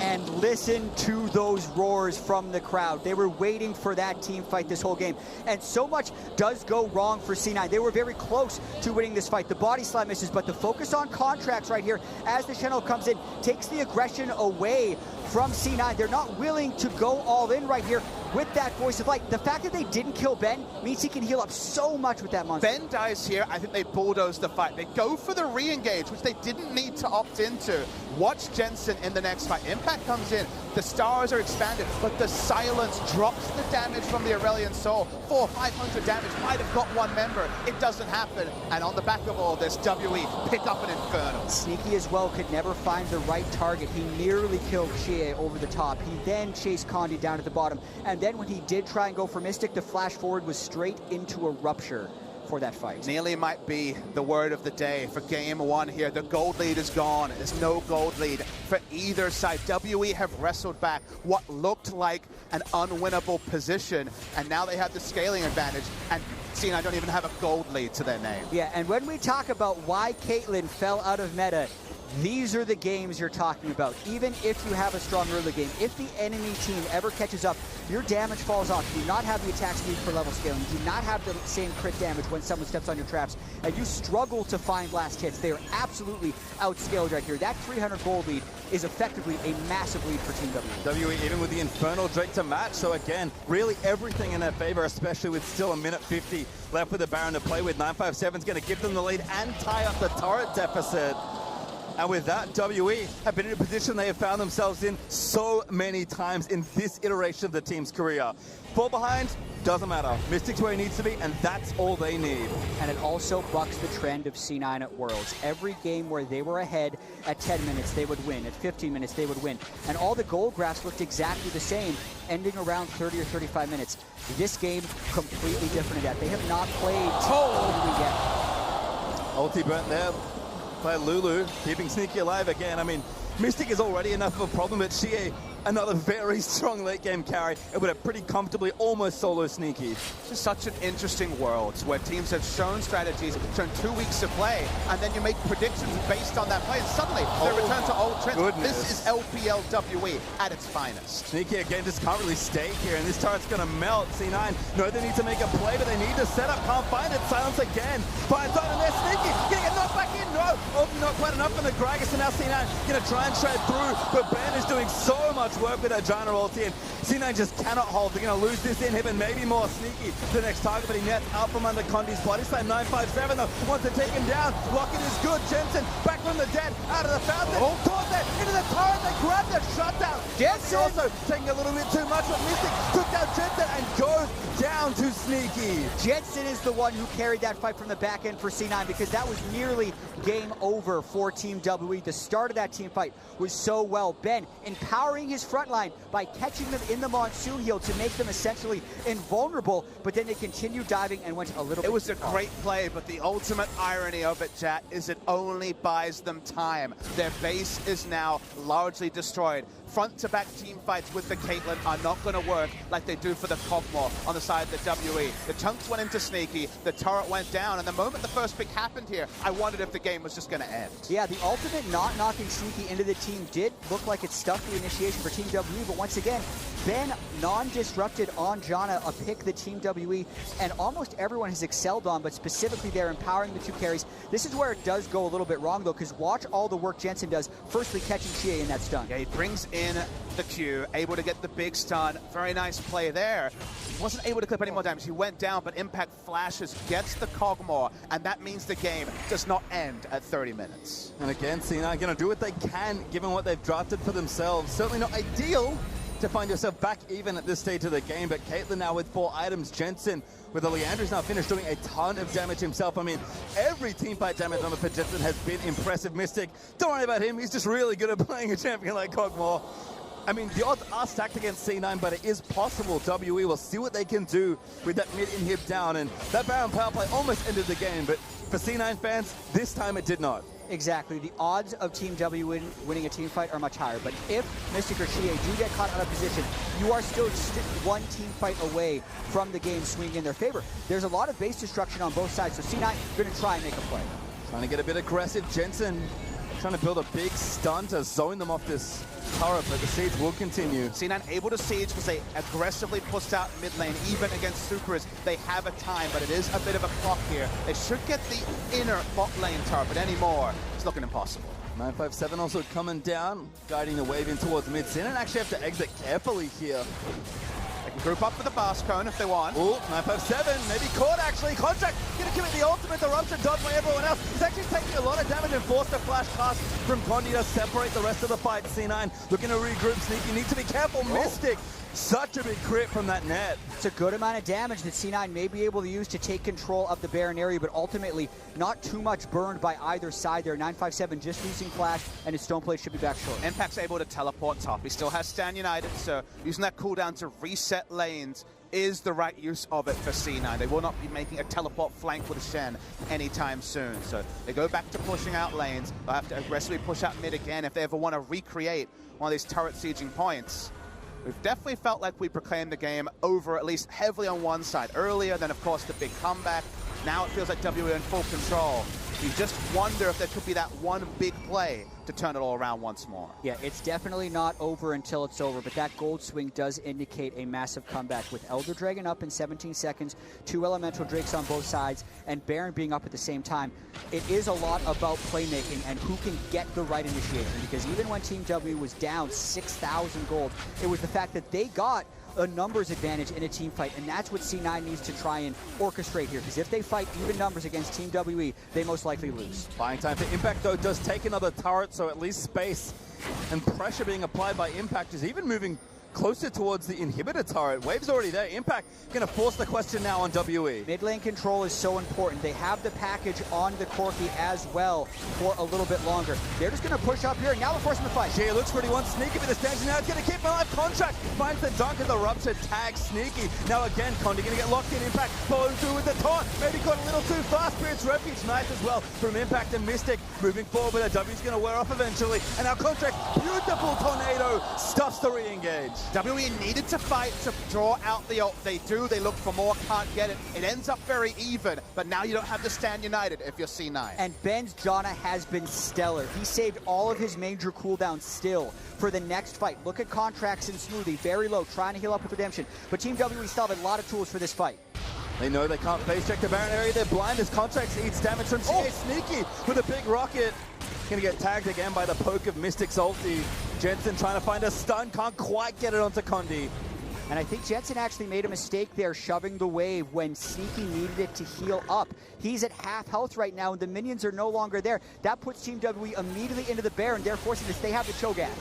And listen to those roars from the crowd. They were waiting for that team fight this whole game. And so much does go wrong for C9. They were very close to winning this fight. The body slam misses, but the focus on Contractz right here as the channel comes in takes the aggression away from C9. They're not willing to go all in right here with that voice of light. The fact that they didn't kill Ben means he can heal up so much with that monster.
Ben dies here. I think they bulldoze the fight. They go for the re-engage, which they didn't need to opt into. Watch Jensen in the next fight. Impact comes in. The stars are expanded, but the silence drops the damage from the Aurelion Sol. 400 or 500 damage. Might have got one member. It doesn't happen. And on the back of all this, WE pick up an Infernal.
Sneaky as well, could never find the right target. He nearly killed Xiye over the top. He then chased Condi down at the bottom. And then when he did try and go for Mystic, the flash forward was straight into a rupture for that fight.
Nearly might be the word of the day for game 1 here. The gold lead is gone. There's no gold lead for either side. WE have wrestled back what looked like an unwinnable position, and now they have the scaling advantage, and C9 don't even have a gold lead to their name.
Yeah, and when we talk about why Caitlyn fell out of meta, these are the games you're talking about. Even if you have a strong early game, if the enemy team ever catches up, your damage falls off. You do not have the attack speed for level scaling. You do not have the same crit damage when someone steps on your traps. And you struggle to find last hits. They are absolutely outscaled right here. That 300 gold lead is effectively a massive lead for Team WE.
WE even with the Infernal Drake to match. So again, really everything in their favor, especially with still a minute 50 left with the Baron to play with. 957's going to give them the lead and tie up the turret deficit. And with that, WE have been in a position they have found themselves in so many times in this iteration of the team's career. Fall behind, doesn't matter. Mystic's where he needs to be, and that's all they need.
And it also bucks the trend of C9 at Worlds. Every game where they were ahead at 10 minutes, they would win. At 15 minutes, they would win. And all the goal graphs looked exactly the same, ending around 30 or 35 minutes. This game, completely different in that. They have not played yet.
Ulti burnt there by Lulu, keeping Sneaky alive again. I mean, Mystic is already enough of a problem, but Xiye, another very strong late game carry, it would have pretty comfortably almost solo Sneaky.
It's just such an interesting world where teams have shown strategies, shown 2 weeks to play, and then you make predictions based on that play, and suddenly they return to old trends.
Goodness.
This is LPLWE at its finest.
Sneaky again just can't really stay here, and this turret's going to melt. C9 know they need to make a play, but they need to set up. Can't find it. Silence again. Finds out, and they're Sneaky. Getting it knocked back in. No. Oh, not quite enough for the Gragas, and now C9 going to try and shred through, but Ben is doing so much work with that Janna ulti, and C9 just cannot hold. They're going to lose this inhib, and maybe more. Sneaky the next target, but he nets out from under Condi's body slam. 957 though wants to take him down. Lock-in is good. Jensen back from the dead, out of the fountain. Towards it, into the turret. They grab the shutdown. Jensen also taking a little bit too much, but Mystic took down Jensen and goes down to Sneaky.
Jensen is the one who carried that fight from the back end for C9, because that was nearly game over for Team WE. The start of that team fight was so well. Ben empowering his front line by catching them in the monsoon heal to make them essentially invulnerable, but then they continued diving and went a little bit.
It was a great play, but the ultimate irony of it, Jatt, is it only buys them time. Their base is now Kog'Maw largely destroyed. Front-to-back team fights with the Caitlyn are not going to work like they do for the Kog'Maw on the side of the WE. The chunks went into Sneaky, the turret went down, and the moment the first pick happened here, I wondered if the game was just going to end.
Yeah, the ultimate not knocking Sneaky into the team did look like it stuffed the initiation for Team WE, but once again, Ben non-disrupted on Janna, a pick that Team WE and almost everyone has excelled on, but specifically they're empowering the two carries. This is where it does go a little bit wrong though, because watch all the work Jensen does, firstly catching Xiye in that stun.
Yeah, he brings in the Q, able to get the big stun. Very nice play there. Wasn't able to clip any more damage. He went down, but Impact flashes, gets the Kog'Maw, and that means the game does not end at 30 minutes.
And again, C9 going to do what they can, given what they've drafted for themselves. Certainly not ideal to find yourself back even at this stage of the game, but Caitlyn now with 4 items, Jensen with the Leandra's now finished doing a ton of damage himself. I mean, every teamfight damage number for Jensen has been impressive. Mystic, don't worry about him, he's just really good at playing a champion like Kog'Maw. I mean, the odds are stacked against C9, but it is possible WE will see what they can do with that mid-inhib down, and that Baron power play almost ended the game, but for C9 fans, this time it did not.
Exactly. The odds of Team W winning a team fight are much higher. But if Mystic or Xiye do get caught out of position, you are still one team fight away from the game swinging in their favor. There's a lot of base destruction on both sides, so C9 going to try and make a play.
Trying to get a bit aggressive. Jensen trying to build a big stun to zone them off this turret, but the siege will continue.
C9 able to siege because they aggressively pushed out mid lane, even against Supers. They have a time, but it is a bit of a clock here. They should get the inner bot lane turret, but anymore, it's looking impossible.
957 also coming down, guiding the wave in towards mid. Sin and actually have to exit carefully here.
They can group up for the Bast Cone if they want.
Ooh, 957, maybe caught actually. Contract gonna commit the ultimate eruption dodge by everyone else. He's actually taking a lot of damage and forced a flash cast from Condi to separate the rest of the fight. C9 looking to regroup. Sneaky needs to be careful. Mystic, such a big crit from that net.
It's a good amount of damage that C9 may be able to use to take control of the Baron area, but ultimately not too much burned by either side there. 957 just losing flash, and his stone plate should be back short.
Impact's able to teleport top. He still has Stand United, so using that cooldown to reset lanes is the right use of it for C9. They will not be making a teleport flank with Shen anytime soon. So they go back to pushing out lanes. They'll have to aggressively push out mid again if they ever want to recreate one of these turret sieging points. We've definitely felt like we proclaimed the game over, at least heavily on one side earlier, then of course the big comeback. Now it feels like WE in full control. You just wonder if there could be that one big play to turn it all around once more.
Yeah, it's definitely not over until it's over, but that gold swing does indicate a massive comeback with Elder Dragon up in 17 seconds, 2 Elemental Drakes on both sides, and Baron being up at the same time. It is a lot about playmaking and who can get the right initiation, because even when Team W was down 6,000 gold, it was the fact that they got a numbers advantage in a team fight, and that's what C9 needs to try and orchestrate here, because if they fight even numbers against Team WE, they most likely lose.
Buying time for Impact, though, does take another turret, so at least space and pressure being applied by Impact is even moving closer towards the inhibitor turret. Wave's already there. Impact going to force the question now on WE.
Mid lane control is so important. They have the package on the Corki as well for a little bit longer. They're just going to push up here, and now they're forcing the fight.
Xiye looks pretty one. Sneaky with the stance. Now it's going to keep him alive. Contractz finds the dunk of the rupture. Tag Sneaky. Now again, Condi going to get locked in. Impact following through with the taunt. Maybe got a little too fast. Spirit's Refuge. Nice as well from Impact and Mystic. Moving forward, but the W's going to wear off eventually. And now Contractz, beautiful tornado, stuffs the re-engage.
WE needed to fight to draw out the ult. They do. They look for more. Can't get it. It ends up very even, but now you don't have to Stand United if you're C9.
And Ben's Janna has been stellar. He saved all of his major cooldowns still for the next fight. Look at Contractz and Smoothie, very low, trying to heal up with Redemption. But Team WE still have a lot of tools for this fight.
They know they can't face check the Baron area. They're blind as Contractz eats damage from Xiye. Sneaky with a big rocket. Gonna get tagged again by the poke of Mystic's ulti. Jensen trying to find a stun, can't quite get it onto Condi.
And I think Jensen actually made a mistake there, shoving the wave when Sneaky needed it to heal up. He's at half health right now, and the minions are no longer there. That puts Team WE immediately into the Baron. They're forcing this. They have the Cho'Gath.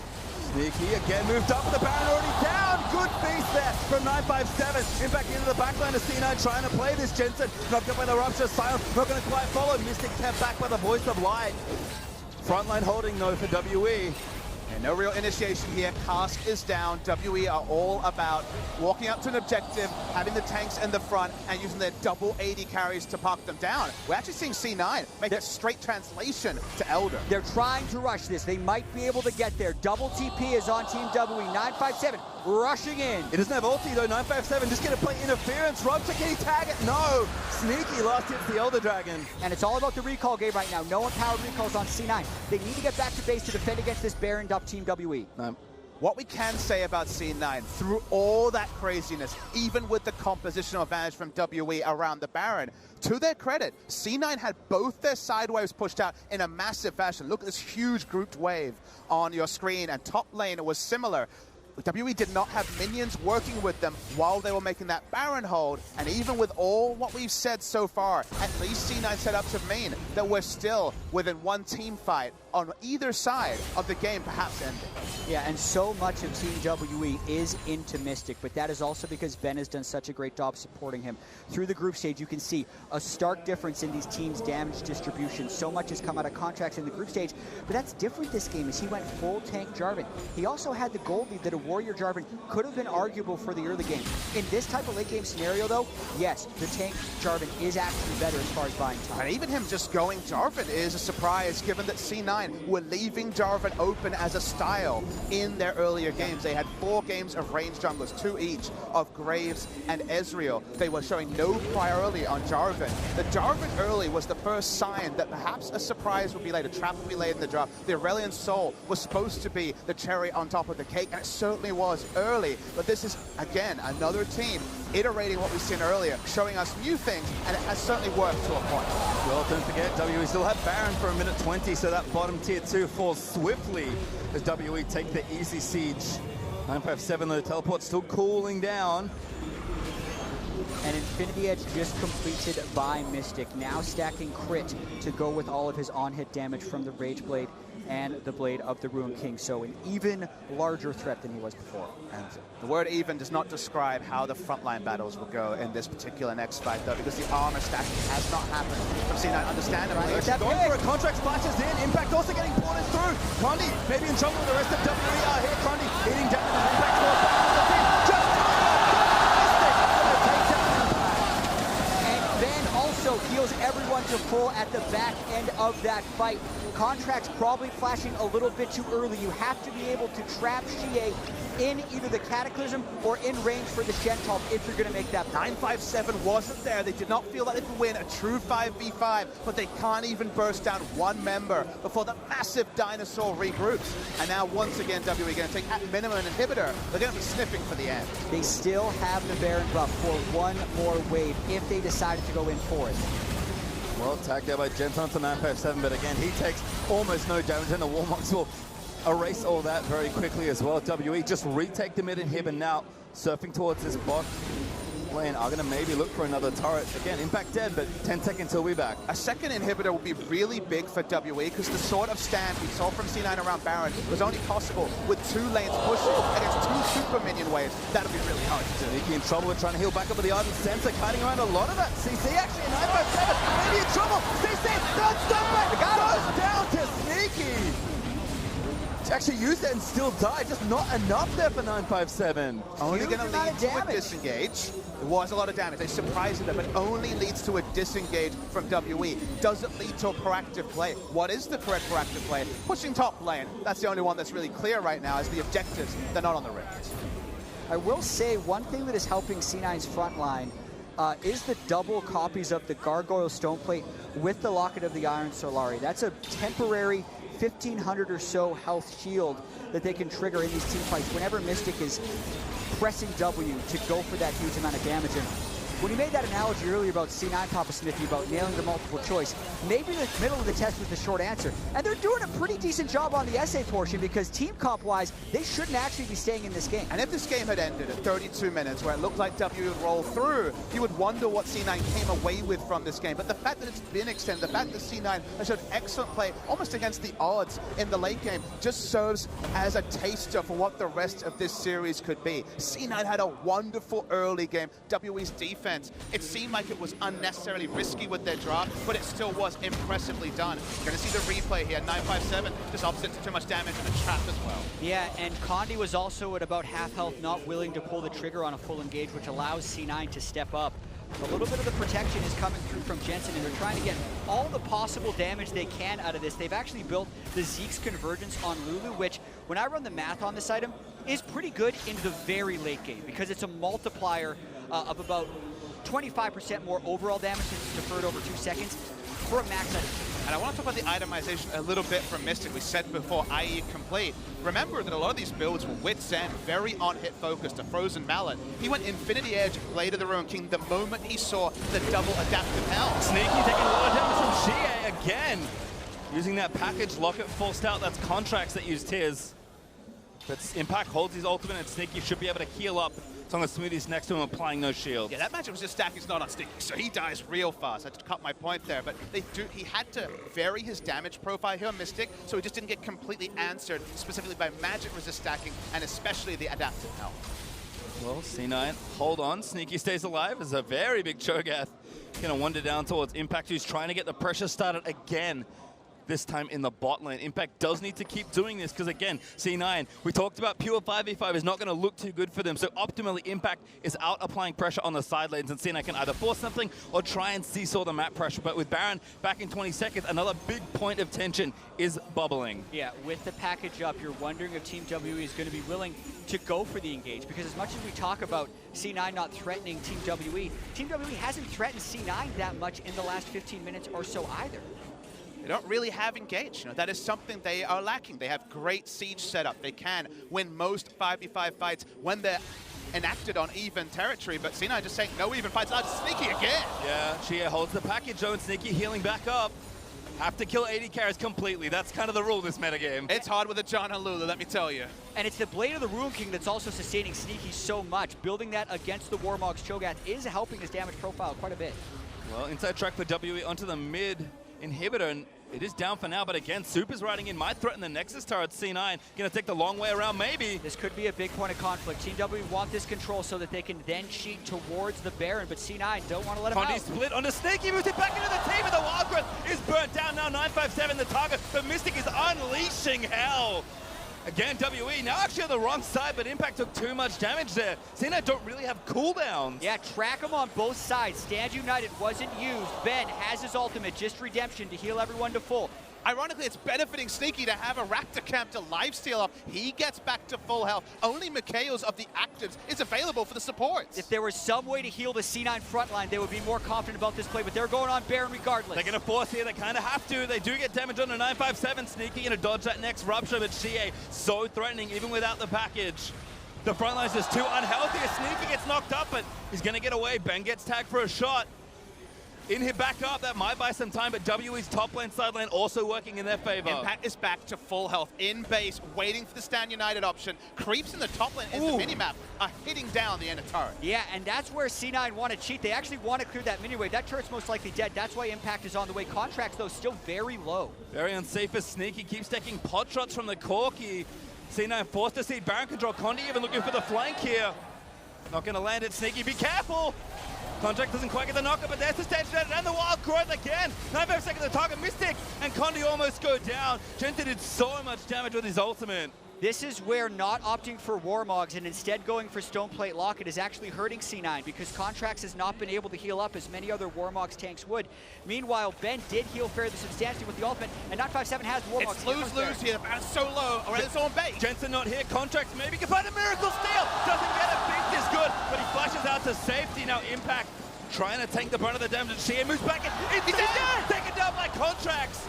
Sneaky again moved up, the Baron already down. Good beast there from 957. Impact into the backline of C9 trying to play this. Jensen knocked up by the rupture. Silence not going to quite follow. Mystic kept back by the voice of light. Frontline holding though for WE.
And no real initiation here. Cask is down. WE are all about walking up to an objective, having the tanks in the front, and using their double AD carries to park them down. We're actually seeing C9 make a straight translation to Elder.
They're trying to rush this. They might be able to get there. Double TP is on Team WE. 957 rushing in.
It doesn't have ulti though. 957 just going to play interference. Robster, can he tag it? No. Sneaky last hits the Elder Dragon.
And it's all about the recall game right now. No empowered recalls on C9. They need to get back to base to defend against this Baroned up Team WE.
What we can say about C9, through all that craziness, even with the compositional advantage from WE around the Baron, to their credit, C9 had both their side waves pushed out in a massive fashion. Look at this huge grouped wave on your screen, and top lane was similar. WE did not have minions working with them while they were making that Baron hold, and even with all what we've said so far, at least C9 set up to mean that we're still within one team fight on either side of the game perhaps ending.
Yeah, and so much of Team WE is into Mystic, but that is also because Ben has done such a great job supporting him. Through the group stage, you can see a stark difference in these teams' damage distribution. So much has come out of Contractz in the group stage, but that's different this game as he went full tank Jarvan. He also had the gold lead that a Warrior Jarvan could have been arguable for the early game. In this type of late game scenario though, yes, the tank Jarvan is actually better as far as buying time.
And even him just going Jarvan is a surprise given that C9 were leaving Jarvan open as a style in their earlier games. They had 4 games of ranged junglers, 2 each of Graves and Ezreal. They were showing no priority on Jarvan. The Jarvan early was the first sign that perhaps a surprise would be laid, a trap would be laid in the draft. The Aurelion Sol was supposed to be the cherry on top of the cake, and it certainly was early. But this is, again, another team iterating what we've seen earlier, showing us new things, and it has certainly worked to a point.
Well, don't forget, WE still have Baron for a minute 20, so that bottom tier 2 falls swiftly as WE take the easy siege. 957, the teleport still cooling down.
And Infinity Edge just completed by Mystic, now stacking crit to go with all of his on-hit damage from the Rage Blade and the Blade of the Ruined King. So an even larger threat than he was before.
And the word even does not describe how the frontline battles will go in this particular next fight, though, because the armor stacking has not happened from C9, understandably.
Right, going for a contract, splashes in. Impact also getting ported through. Condi maybe in trouble with the rest of WE are here. Condi eating down the Impact force back on the team. Just
heals everyone to full at the back end of that fight. Contractz probably flashing a little bit too early. You have to be able to trap Xiye in either the Cataclysm or in range for the Shen top if you're going to make that.
957 wasn't there. They did not feel that they could win a true 5v5, but they can't even burst down one member before the massive dinosaur regroups. And now once again, WE going to take at minimum an inhibitor. They're going to be sniffing for the end.
They still have the Baron buff for one more wave if they decided to go in for it.
Well, tagged there by Jensen onto 957, but again, he takes almost no damage, and the Warmocks will erase all that very quickly as well. WE just retake the mid inhib, and now surfing towards this bot lane are going to maybe look for another turret. Again, Impact dead, but 10 seconds till we back.
A second inhibitor will be really big for WE because the sort of stand we saw from C9 around Baron was only possible with 2 lanes pushing against 2 super minion waves. That'll be really hard to do.
Sneaky in trouble with trying to heal back up with the Ardent Sensor, kiting around a lot of that. CC actually in 957, maybe in trouble. CC, don't stop it! Goes down to Sneaky. Actually used it and still died, just not enough there for 957.
Only going to lead to a disengage. It was a lot of damage. They surprised them, but only leads to a disengage from WE. Doesn't lead to a proactive play. What is the correct proactive play? Pushing top lane. That's the only one that's really clear right now, is the objectives. They're not on the rift.
I will say one thing that is helping C9's front line is the double copies of the Gargoyle Stoneplate with the Locket of the Iron Solari. That's a temporary 1,500 or so health shield that they can trigger in these team fights whenever Mystic is pressing W to go for that huge amount of damage. And when you made that analogy earlier about C9 Papasmithy, about nailing the multiple choice, maybe the middle of the test was the short answer. And they're doing a pretty decent job on the essay portion because team comp-wise, they shouldn't actually be staying in this game.
And if this game had ended at 32 minutes where it looked like W would roll through, you would wonder what C9 came away with from this game. But the fact that it's been extended, the fact that C9 has showed excellent play, almost against the odds in the late game, just serves as a taster for what the rest of this series could be. C9 had a wonderful early game. WE's defense defense, it seemed like it was unnecessarily risky with their draft, but it still was impressively done. You're going to see the replay here. 957 just opposite to too much damage in the trap as well.
Yeah, and Condi was also at about half health, not willing to pull the trigger on a full engage, which allows C9 to step up. A little bit of the protection is coming through from Jensen, and they're trying to get all the possible damage they can out of this. They've actually built the Zeke's Convergence on Lulu, which, when I run the math on this item, is pretty good into the very late game, because it's a multiplier of about 25% more overall damage since it's deferred over 2 seconds for a max item.
And I want to talk about the itemization a little bit from Mystic. We said before, IE complete. Remember that a lot of these builds were Wit's End, very on-hit focused, a Frozen Mallet. He went Infinity Edge, Blade of the Ruin King the moment he saw the double adaptive health.
Sneaky taking a lot of damage from Xiye again. Using that package, Locket forced out. That's Contractz that used Tears. But Impact holds his ultimate, and Sneaky should be able to heal up as long as Smoothie's next to him applying no shields.
Yeah, that matchup was just stacking not on Sneaky, so he dies real fast. I had to cut my point there, but he had to vary his damage profile here on Mystic, so he just didn't get completely answered, specifically by magic resist stacking, and especially the adaptive health.
Well, C9, hold on. Sneaky stays alive. There's a very big Cho'Gath. Gonna wander down towards Impact, who's trying to get the pressure started again. This time in the bot lane. Impact does need to keep doing this because, again, C9, we talked about pure 5v5 is not going to look too good for them. So optimally, Impact is out applying pressure on the side lanes, and C9 can either force something or try and seesaw the map pressure. But with Baron back in 20 seconds, another big point of tension is bubbling. Yeah,
with the package up, you're wondering if Team WE is going to be willing to go for the engage, because as much as we talk about C9 not threatening Team WE hasn't threatened C9 that much in the last 15 minutes or so either.
They don't really have engage. You know, that is something they are lacking. They have great siege setup. They can win most 5v5 fights when they're enacted on even territory, but C9 just saying no even fights. Sneaky again.
Yeah, Xiye holds the package zone. Sneaky healing back up. Have to kill AD carries completely. That's kind of the rule this metagame.
It's hard with a Janna and Lulu, let me tell you.
And it's the Blade of the Ruin King that's also sustaining Sneaky so much. Building that against the Warmog's Cho'Gath is helping his damage profile quite a bit.
Well, inside track for WE onto the mid inhibitor, and it is down for now, but again, Super's riding in, might threaten the Nexus turret. C9 gonna take the long way around, maybe.
This could be a big point of conflict. Team W want this control so that they can then cheat towards the Baron, but C9 don't want to let him
Condi
out.
split onto Sneaky, moves it back into the team, and the Wild Growth is burnt down now. 957 the target, but Mystic is unleashing hell. Again, WE now actually on the wrong side, but Impact took too much damage there. C9 don't really have cooldowns.
Yeah, track them on both sides. Stand United wasn't used. Ben has his ultimate, just redemption to heal everyone to full.
Ironically, it's benefiting Sneaky to have a Raptor camp to lifesteal up. He gets back to full health. Only Mikhail's of the actives is available for the supports.
If there was some way to heal the C9 front line, they would be more confident about this play, but they're going on Baron regardless.
They're going to force here. They kind of have to. They do get damage on the 957. Sneaky going to dodge that next Rupture, but Xiye so threatening even without the package. The front line's just too unhealthy. Sneaky gets knocked up, but he's going to get away. Ben gets tagged for a shot. In here back up, that might buy some time, but WE's top lane, side lane also working in their favor.
Impact is back to full health, in base, waiting for the Stand United option. Creeps in the top lane in the minimap are hitting down the end of turret.
Yeah, and that's where C9 want to cheat. They actually want to clear that mini wave. That turret's most likely dead. That's why Impact is on the way. Contractz, though, still very low.
Very unsafe as Sneaky keeps taking pot shots from the Corki. C9 forced to see Baron control. Condi even looking for the flank here. Not going to land it, Sneaky. Be careful! Contractz doesn't quite get the knocker, but there's the stage and the Wild Growth again. 9 seconds the target, Mystic, and Condi almost go down. Jensen did so much damage with his ultimate.
This is where not opting for Warmogs and instead going for Stoneplate Locket is actually hurting C9 because Contractz has not been able to heal up as many other Warmogs tanks would. Meanwhile, Ben did heal fairly substantially with the ultimate, and 957 has the Warmogs.
It's lose-lose here, but it's so low, or it's on base.
Jensen not here, Contractz maybe can find a miracle steal. Doesn't get it, Beast is good, but he flashes out to safety. Now Impact trying to take the brunt of the damage. Xiye moves back in. He's dead! Taken down by Contractz.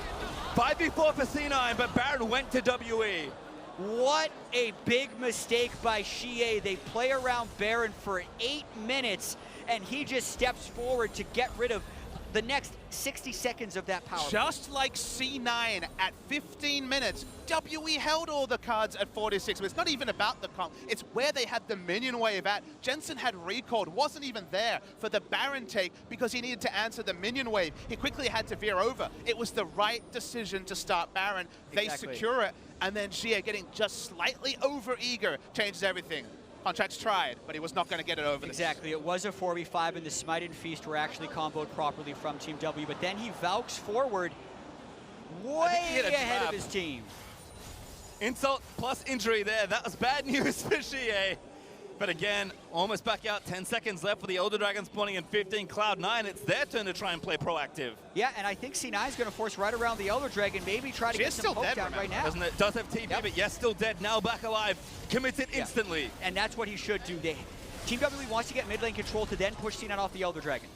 5v4 for C9, but Baron went to WE.
What a big mistake by Xiye. They play around Baron for 8 minutes, and he just steps forward to get rid of the next 60 seconds of that power.
Just like C9 at 15 minutes, WE held all the cards at 46 minutes. Not even about the comp, it's where they had the minion wave at. Jensen had recalled, wasn't even there for the Baron take because he needed to answer the minion wave. He quickly had to veer over. It was the right decision to start Baron. They secure it, and then Xiye getting just slightly over eager changes everything. Contractz tried, but he was not going to get it over.
Exactly. It was a 4v5, and the Smite and Feast were actually comboed properly from Team W, but then he Valks forward way ahead of his team.
Insult plus injury there. That was bad news for Xiye. But again, almost back out. 10 seconds left for the Elder Dragon spawning in 15. Cloud9, it's their turn to try and play proactive.
Yeah, and I think C9 is going to force right around the Elder Dragon, maybe try to get some poke down right now.
Doesn't it? Does have TP, but yes, still dead. Now back alive. Committed instantly.
And that's what he should do. Team WWE wants to get mid lane control to then push C9 off the Elder Dragon.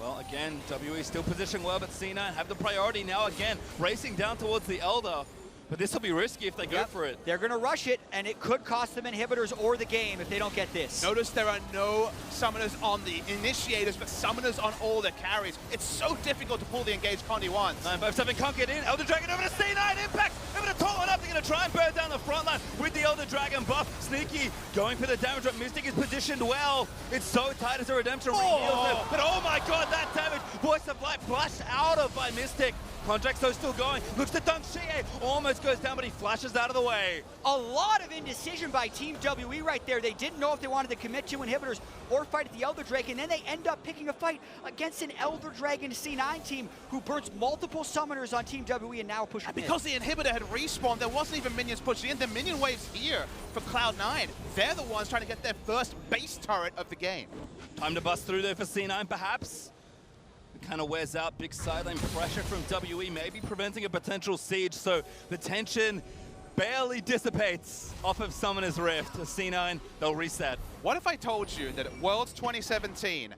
Well, again, WE still positioned well, but C9 have the priority now again, racing down towards the Elder. But this will be risky if they go for it.
They're going to rush it, and it could cost them inhibitors or the game if they don't get this.
Notice there are no summoners on the initiators, but summoners on all the carries. It's so difficult to pull the engaged condi once.
957 can't get in. Elder Dragon over to C9. Impact over to Toll it up. They're going to try and burn down the front line with the Elder Dragon buff. Sneaky going for the damage drop. Mystic is positioned well. It's so tight as a redemption. But oh my god, that damage. Voice of Light flashed out of by Mystic. Contractz though still going, looks to dunk Xiye, almost goes down, but he flashes out of the way.
A lot of indecision by Team WE right there. They didn't know if they wanted to commit to inhibitors or fight at the Elder Dragon, and then they end up picking a fight against an Elder Dragon C9 team who burns multiple summoners on Team WE and now push
because the inhibitor had respawned, there wasn't even minions pushing in. The minion wave's here for Cloud9. They're the ones trying to get their first base turret of the game.
Time to bust through there for C9 perhaps. Kind of wears out. Big sideline pressure from WE, maybe preventing a potential siege, so the tension barely dissipates off of Summoner's Rift. C9, they'll reset.
What if I told you that at Worlds 2017,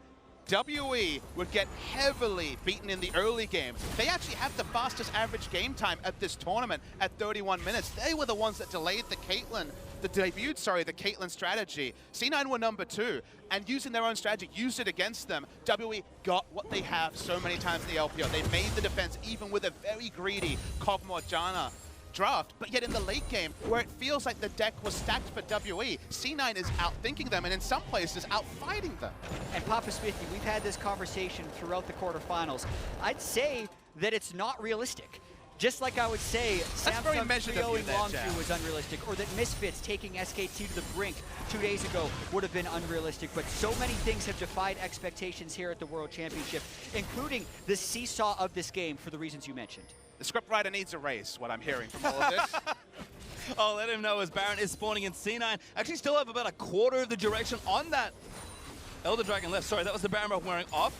WE would get heavily beaten in the early game? They actually have the fastest average game time at this tournament at 31 minutes. They were the ones that delayed the Caitlyn, the Caitlyn strategy. C9 were number 2, and using their own strategy, used it against them. WE got what they have so many times in the LPL. They made the defense even with a very greedy Kog'Maw Janna draft, but yet in the late game, where it feels like the deck was stacked for WE, C9 is outthinking them, and in some places, outfighting them.
And Papasmithy, we've had this conversation throughout the quarterfinals. I'd say that it's not realistic. Just like I would say Samsung 3-0ing Guangzhou was unrealistic, or that Misfits taking SKT to the brink 2 days ago would have been unrealistic. But so many things have defied expectations here at the World Championship, including the seesaw of this game for the reasons you mentioned.
The scriptwriter needs a raise, what I'm hearing from all of this.
I'll let him know as Baron is spawning in C9. Actually still have about a quarter of the duration on that Elder Dragon left. Sorry, that was the Baron buff wearing off.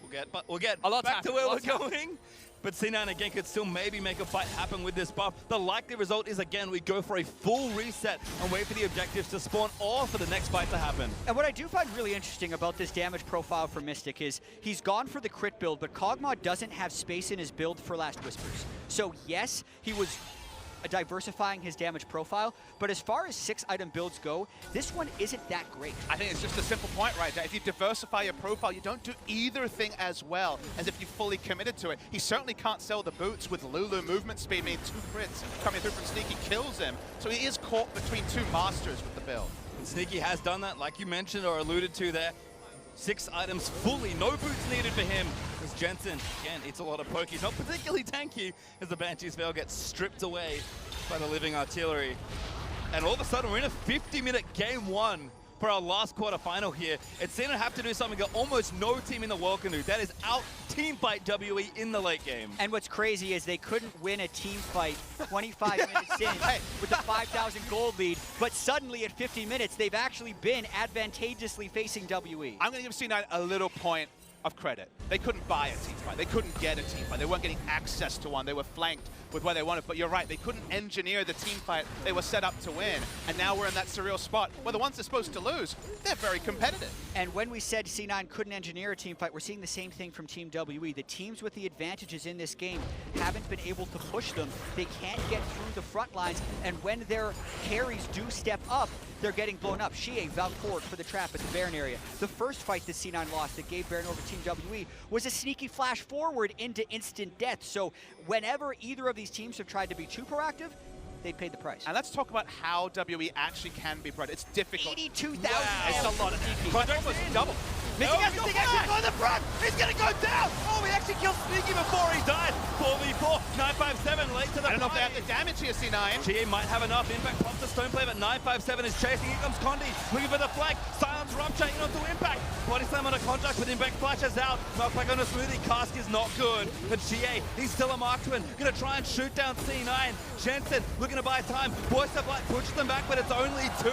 We'll get back to where we're going. But C9 again could still maybe make a fight happen with this buff. The likely result is, again, we go for a full reset and wait for the objectives to spawn or for the next fight to happen.
And what I do find really interesting about this damage profile for Mystic is he's gone for the crit build, but Kog'Maw doesn't have space in his build for Last Whispers. So yes, he was diversifying his damage profile, but as far as 6-item builds go, this one isn't that great.
I think it's just a simple point right there. If you diversify your profile, you don't do either thing as well as if you fully committed to it. He certainly can't sell the boots with Lulu movement speed. I mean, 2 crits coming through from Sneaky kills him, so he is caught between 2 masters with the build.
And Sneaky has done that, like you mentioned or alluded to there. 6 items fully, no boots needed for him. As Jensen, again, eats a lot of poke. He's not particularly tanky as the Banshee's Veil gets stripped away by the living artillery. And all of a sudden, we're in a 50-minute game 1 for our last quarterfinal here. It's going to have to do something that almost no team in the world can do. That is out team fight WE in the late game.
And what's crazy is they couldn't win a team fight 25 minutes in with the 5,000 gold lead, but suddenly at 50 minutes, they've actually been advantageously facing WE.
I'm going to give C9 a little point of credit. They couldn't buy a team fight. They couldn't get a team fight. They weren't getting access to one. They were flanked with what they wanted. But you're right, they couldn't engineer the team fight they were set up to win. And now we're in that surreal spot where the ones they're supposed to lose, they're very competitive.
And when we said C9 couldn't engineer a team fight, we're seeing the same thing from Team WE. The teams with the advantages in this game haven't been able to push them. They can't get through the front lines. And when their carries do step up, they're getting blown up. Xiye Valk forward for the trap at the Baron area. The first fight that C9 lost that gave Baron over Team WE was a sneaky flash forward into instant death. So whenever either of these teams have tried to be too proactive, they paid the price.
And let's talk about how WE actually can be proactive. It's difficult.
82,000.
It's a lot of damage. Almost double.
Mystic has Mystic actually on the front! He's gonna go down! Oh, he actually killed Sneaky before he died! 4v4, 957 late to the
I don't know if they have the damage here, C9.
Xiye might have enough. Impact pops the stone play, but 957 is chasing. Here comes Condi, looking for the flank. Silence Rupture in onto Impact. Body slam on a Contractz, but Impact flashes out. Knockback on a Smoothie. Cask is not good. But Xiye, he's still a marksman. Gonna try and shoot down C9. Jensen looking to buy time. Voice of Light pushes them back, but it's only 2.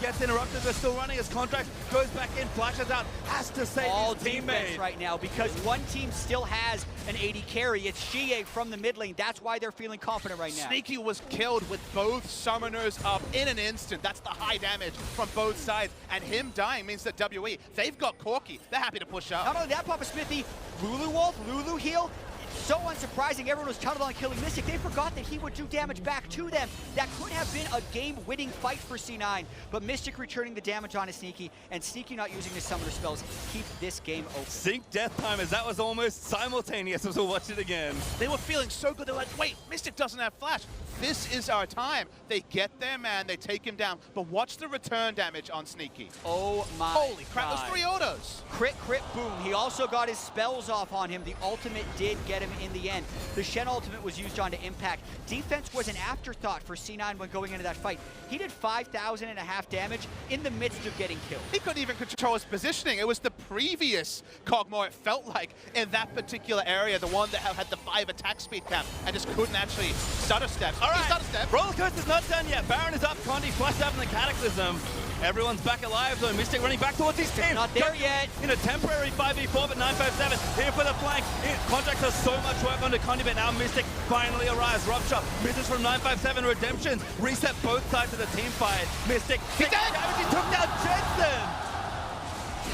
Gets interrupted. They're still running as Contractz goes back in, flashes out. Has to save
all
his
defense
teammate
right now because one team still has an AD carry. It's Xiye from the mid lane. That's why they're feeling confident right now.
Sneaky was killed with both summoners up in an instant. That's the high damage from both sides. And him dying means that WE, they've got Corki. They're happy to push up.
Not only that, Papasmithy, Lulu Wolf, Lulu heal. So unsurprising, everyone was counted on killing Mystic. They forgot that he would do damage back to them. That could have been a game-winning fight for C9, but Mystic returning the damage on his Sneaky, and Sneaky not using his summoner spells keep this game open.
Sync death time, as that was almost simultaneous as we'll watch it again.
They were feeling so good. They're like, wait, Mystic doesn't have flash. This is our time. They get their man, they take him down. But watch the return damage on Sneaky.
Oh my
Holy crap,
God.
those 3 autos.
Crit, crit, boom. He also got his spells off on him. The ultimate did get him in the end. The Shen ultimate was used onto Impact. Defense was an afterthought for C9 when going into that fight. He did 5,500 damage in the midst of getting killed.
He couldn't even control his positioning. It was the previous Kog'Maw, it felt like, in that particular area, the one that had the 5 attack speed cap and just couldn't actually stutter step.
All right,
He stutter step.
Roller coaster's not done yet. Baron is up, Condi flashed up in the Cataclysm. Everyone's back alive though. Mystic running back towards his team.
Not there yet.
In a temporary 5v4, but 957 here for the flank. Contractz has so much work onto Condi, but now Mystic finally arrives. Rupture misses from 957. Redemptions reset both sides of the team fight. Mystic,
He's dead.
damage. He took down Jensen.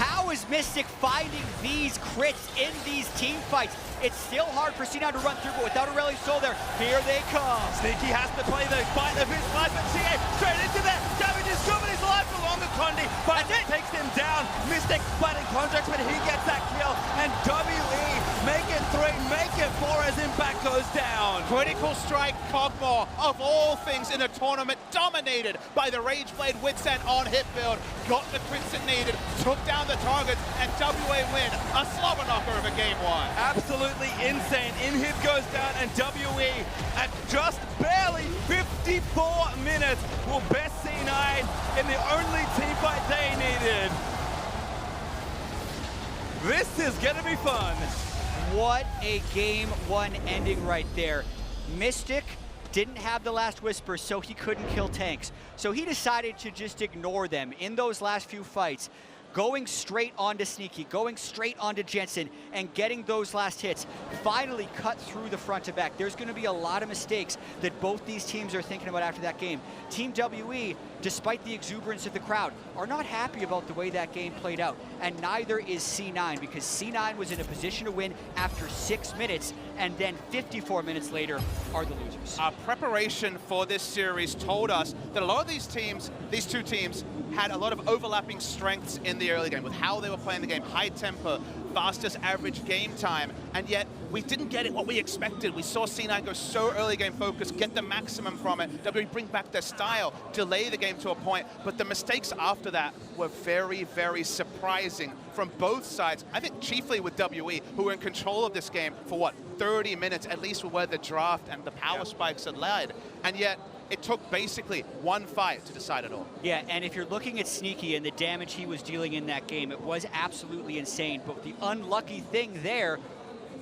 How is Mystic finding these crits in these team fights? It's still hard for C9 to run through, but without Aurelion Sol there, here they come.
Sneaky has to play the fight of his life, but Xiye straight into that. Damage is good, but he's alive for longer. Condi, but it takes him down. Mystic fighting Contractz, but he gets that kill. And WE make it 3, make it 4 as Impact goes down.
Critical strike Kog'Maw, of all things in a tournament, dominated by the Rageblade Witsend on hit build. Got the crits it needed, took down the targets, and WA win. A slobber knocker of a game 1.
Absolutely insane. Inhib goes down, and WE at just barely 54 minutes will best C9 in the only team fight they needed. This is gonna be fun.
What a game 1 ending right there. Mystic didn't have the last whisper, so he couldn't kill tanks. So he decided to just ignore them in those last few fights, going straight onto Sneaky, going straight onto Jensen, and getting those last hits. Finally cut through the front to back. There's going to be a lot of mistakes that both these teams are thinking about after that game. Team WE, despite the exuberance of the crowd, are not happy about the way that game played out. And neither is C9, because C9 was in a position to win after 6 minutes, and then 54 minutes later are the losers.
Our preparation for this series told us that a lot of these teams, these 2 teams, had a lot of overlapping strengths in the early game with how they were playing the game. High tempo, fastest average game time, and yet we didn't get it what we expected. We saw C9 go so early game focused, get the maximum from it. WE bring back their style, delay the game to a point, but the mistakes after that were very, very surprising from both sides. I think chiefly with WE, who were in control of this game for what, 30 minutes, at least where the draft and the power spikes had led, and yet it took basically 1 fight to decide it all.
Yeah, and if you're looking at Sneaky and the damage he was dealing in that game, it was absolutely insane. But the unlucky thing there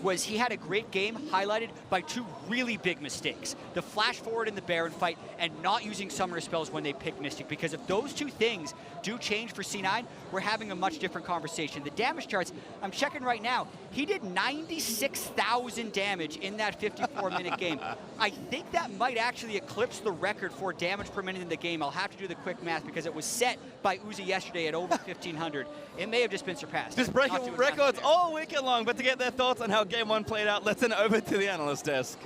was he had a great game highlighted by 2 really big mistakes. The flash forward in the Baron fight and not using summoner spells when they pick Mystic. Because if those 2 things do change for C9, we're having a much different conversation. The damage charts, I'm checking right now, he did 96,000 damage in that 54-minute game. I think that might actually eclipse the record for damage per minute in the game. I'll have to do the quick math because it was set by Uzi yesterday at over 1,500. It may have just been surpassed.
Just breaking records all weekend long, but to get their thoughts on how Game 1 played out, let's send it over to the analyst desk.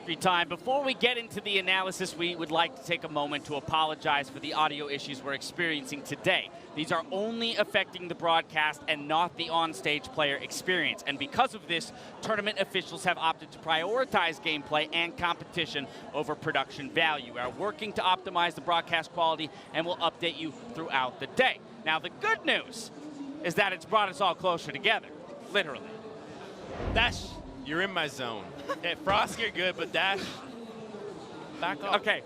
PastryTime. Before we get into the analysis, we would like to take a moment to apologize for the audio issues we're experiencing today. These are only affecting the broadcast and not the on-stage player experience. And because of this, tournament officials have opted to prioritize gameplay and competition over production value. We are working to optimize the broadcast quality and will update you throughout the day. Now, the good news is that it's brought us all closer together, literally.
Dash, you're in my zone. Okay, Frost, you're good, but Dash, back off.
Okay,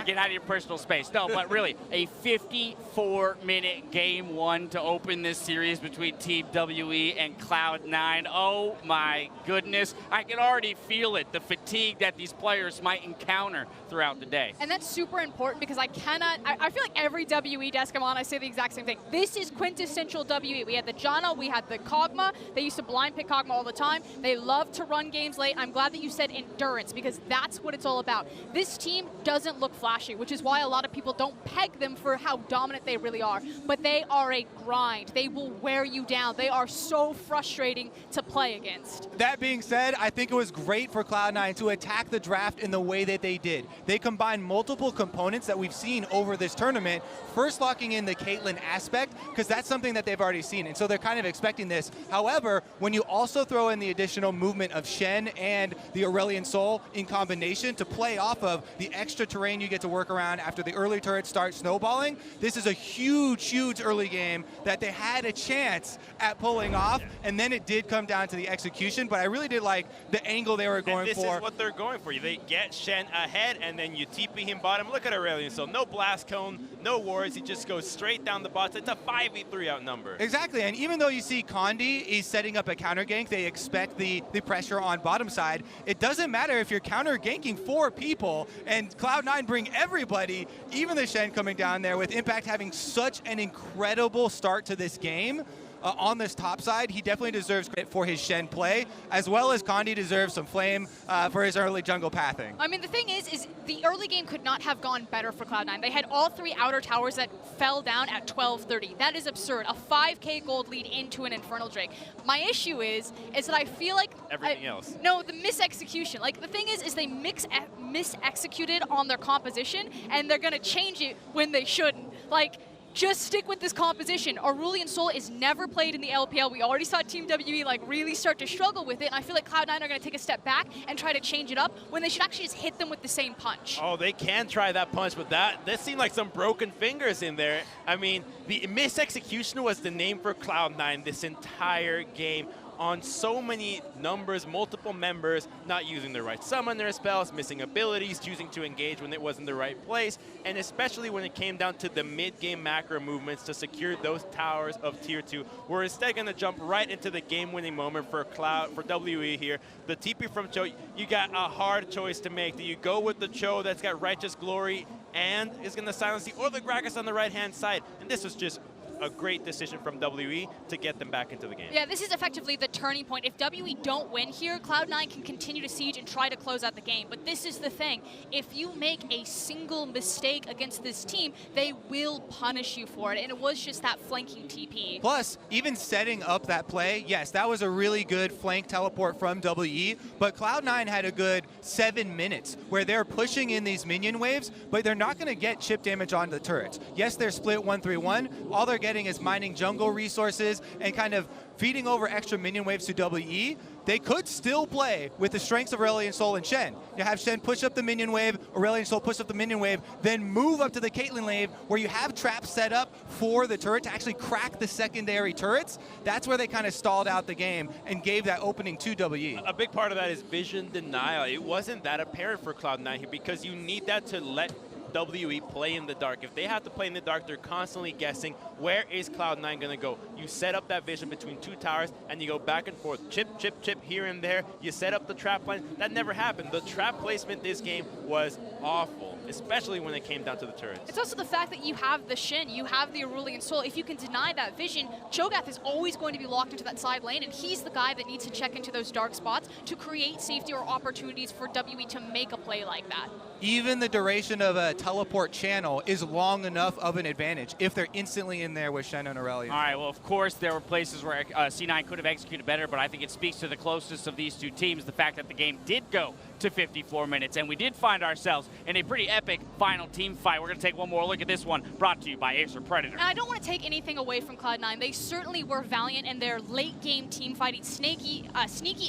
get out of your personal space. No, but really, a 54-minute game one to open this series between Team WE and Cloud9. Oh my goodness, I can already feel it, the fatigue that these players might encounter throughout the day.
And that's super important because I feel like every WE desk I'm on, I say the exact same thing. This is quintessential WE. We had the Janna, we had the Kog'Maw. They used to blind pick Kog'Maw all the time. They love to run games late. I'm glad that you said endurance because that's what it's all about. This team doesn't look flashy, which is why a lot of people don't peg them for how dominant they really are. But they are a grind. They will wear you down. They are so frustrating to play against.
That being said, I think it was great for Cloud9 to attack the draft in the way that they did. They combined multiple components that we've seen over this tournament, first locking in the Caitlyn aspect, because that's something that they've already seen, and so they're kind of expecting this. However, when you also throw in the additional movement of Shen and the Aurelion Sol in combination to play off of the extra terrain you get to work around after the early turrets start snowballing, this is a huge, huge early game that they had a chance at pulling off, and then it did come down to the execution, but I really did like the angle they were going
this
for.
This is what they're going for. They get Shen ahead, and then you TP him bottom. Look at Aurelion Sol. No blast cone, no wards. He just goes straight down the bot. It's a 5v3 outnumber.
Exactly, and even though you see Condi is setting up a counter gank, they expect the pressure on bottom side. It doesn't matter if you're counter ganking 4 people, and Cloud9 bring everybody, even the Shen coming down there with Impact having such an incredible start to this game. On this top side, he definitely deserves credit for his Shen play, as well as Condi deserves some flame for his early jungle pathing.
I mean, the thing is the early game could not have gone better for Cloud9. They had all 3 outer towers that fell down at 12:30. That is absurd. A 5K gold lead into an Infernal Drake. My issue is that I feel like
everything else.
No, the misexecution. Like the thing is they misexecuted on their composition, and they're gonna change it when they shouldn't. Like, just stick with this composition. Aurelion Sol is never played in the LPL. We already saw Team WE like really start to struggle with it, and I feel like Cloud9 are going to take a step back and try to change it up when they should actually just hit them with the same punch.
Oh, they can try that punch, but that seemed like some broken fingers in there. I mean, the misexecution was the name for Cloud9 this entire game. On so many numbers, multiple members, not using the right summoner spells, missing abilities, choosing to engage when it was in the right place, and especially when it came down to the mid-game macro movements to secure those towers of Tier 2. We're instead going to jump right into the game-winning moment for WE here. The TP from Cho, you got a hard choice to make. Do you go with the Cho that's got Righteous Glory and is going to silence or the Gragas on the right-hand side? And this was just a great decision from WE to get them back into the game.
Yeah, this is effectively the turning point. If WE don't win here, Cloud9 can continue to siege and try to close out the game. But this is the thing. If you make a single mistake against this team, they will punish you for it. And it was just that flanking TP.
Plus, even setting up that play, yes, that was a really good flank teleport from WE, but Cloud9 had a good 7 minutes where they're pushing in these minion waves, but they're not going to get chip damage onto the turrets. Yes, they're split 1-3-1. All they're getting is mining jungle resources and kind of feeding over extra minion waves to WE. They could still play with the strengths of Aurelion Sol and Shen. You have Shen push up the minion wave, Aurelion Sol push up the minion wave, then move up to the Caitlyn wave where you have traps set up for the turret to actually crack the secondary turrets. That's where they kind of stalled out the game and gave that opening to WE.
A big part of that is vision denial. It wasn't that apparent for Cloud9 here because you need that to let WE play in the dark. If they have to play in the dark, they're constantly guessing, where is Cloud9 going to go? You set up that vision between 2 towers, and you go back and forth, chip, chip, chip, here and there. You set up the trap line. That never happened. The trap placement this game was awful, especially when it came down to the turrets.
It's also the fact that you have the Shen, you have the Aurelion Sol. If you can deny that vision, Cho'Gath is always going to be locked into that side lane, and he's the guy that needs to check into those dark spots to create safety or opportunities for WE to make a play like that.
Even the duration of a teleport channel is long enough of an advantage if they're instantly in there with Shen and Aurelion.
All right, well, of course, there were places where C9 could have executed better, but I think it speaks to the closeness of these two teams, the fact that the game did go to 54 minutes. And we did find ourselves in a pretty epic final team fight. We're going to take one more look at this one, brought to you by Acer Predator.
And I don't want to take anything away from Cloud9. They certainly were valiant in their late game team fighting. Sneaky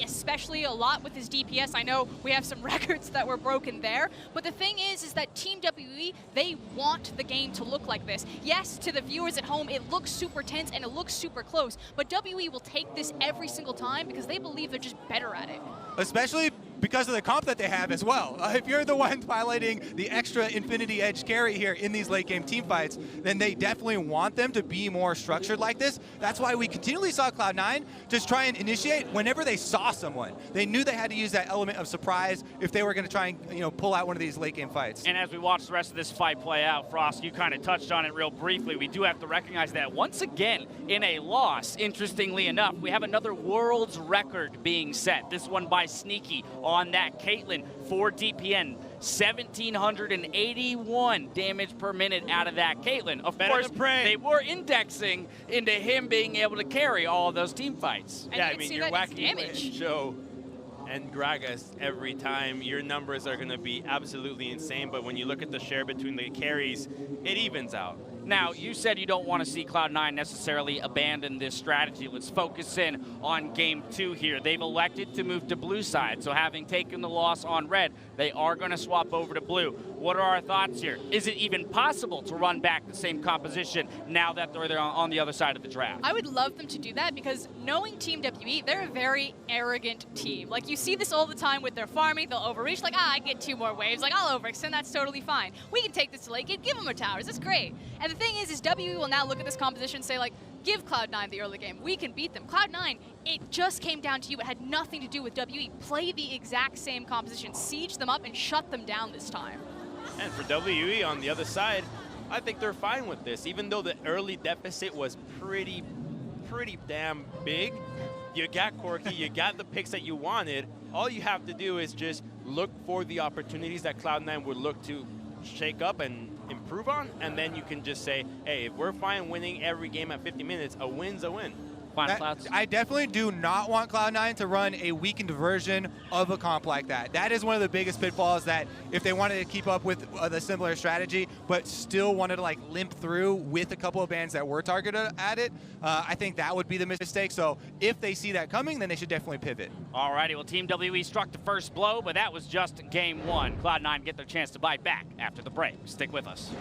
especially a lot with his DPS. I know we have some records that were broken there, but the thing is that Team WE, they want the game to look like this. Yes, to the viewers at home, it looks super tense and it looks super close, but WE will take this every single time because they believe they're just better at it.
Especially because of the comp that they have as well. If you're the one piloting the extra Infinity Edge carry here in these late game team fights, then they definitely want them to be more structured like this. That's why we continually saw Cloud9 just try and initiate whenever they saw someone. They knew they had to use that element of surprise if they were going to try and pull out one of these late game fights.
And as we watch the rest of this fight play out, Frost, you kind of touched on it real briefly. We do have to recognize that once again, in a loss, interestingly enough, we have another world's record being set. This one by Sneaky on that Caitlyn for DPN. 1,781 damage per minute out of that Caitlyn. Of course, they were indexing into him being able to carry all of those team fights.
Yeah, I mean, you're whacking Show and Gragas every time. Your numbers are going to be absolutely insane, but when you look at the share between the carries, it evens out.
Now, you said you don't want to see Cloud9 necessarily abandon this strategy. Let's focus in on Game 2 here. They've elected to move to blue side, so having taken the loss on red, they are going to swap over to blue. What are our thoughts here? Is it even possible to run back the same composition now that they're on the other side of the draft?
I would love them to do that because knowing Team WE, they're a very arrogant team. Like, you see this all the time with their farming. They'll overreach, like, I get 2 more waves. Like, I'll overextend, that's totally fine. We can take this to late game, give them our towers, that's great. And the thing is WE will now look at this composition and say, like, give Cloud9 the early game. We can beat them. Cloud9, it just came down to you. It had nothing to do with WE. Play the exact same composition. Siege them up and shut them down this time.
And for WE on the other side, I think they're fine with this. Even though the early deficit was pretty damn big, you got Corki, you got the picks that you wanted. All you have to do is just look for the opportunities that Cloud9 would look to shake up and improve on, and then you can just say, hey, if we're fine winning every game at 50 minutes, a win's a win.
I definitely do not want Cloud9 to run a weakened version of a comp like that. That is one of the biggest pitfalls, that if they wanted to keep up with the similar strategy, but still wanted to like limp through with a couple of bans that were targeted at it, I think that would be the mistake. So if they see that coming, then they should definitely pivot.
Alrighty, well, Team WE struck the first blow, but that was just Game 1. Cloud9 get their chance to bite back after the break. Stick with us.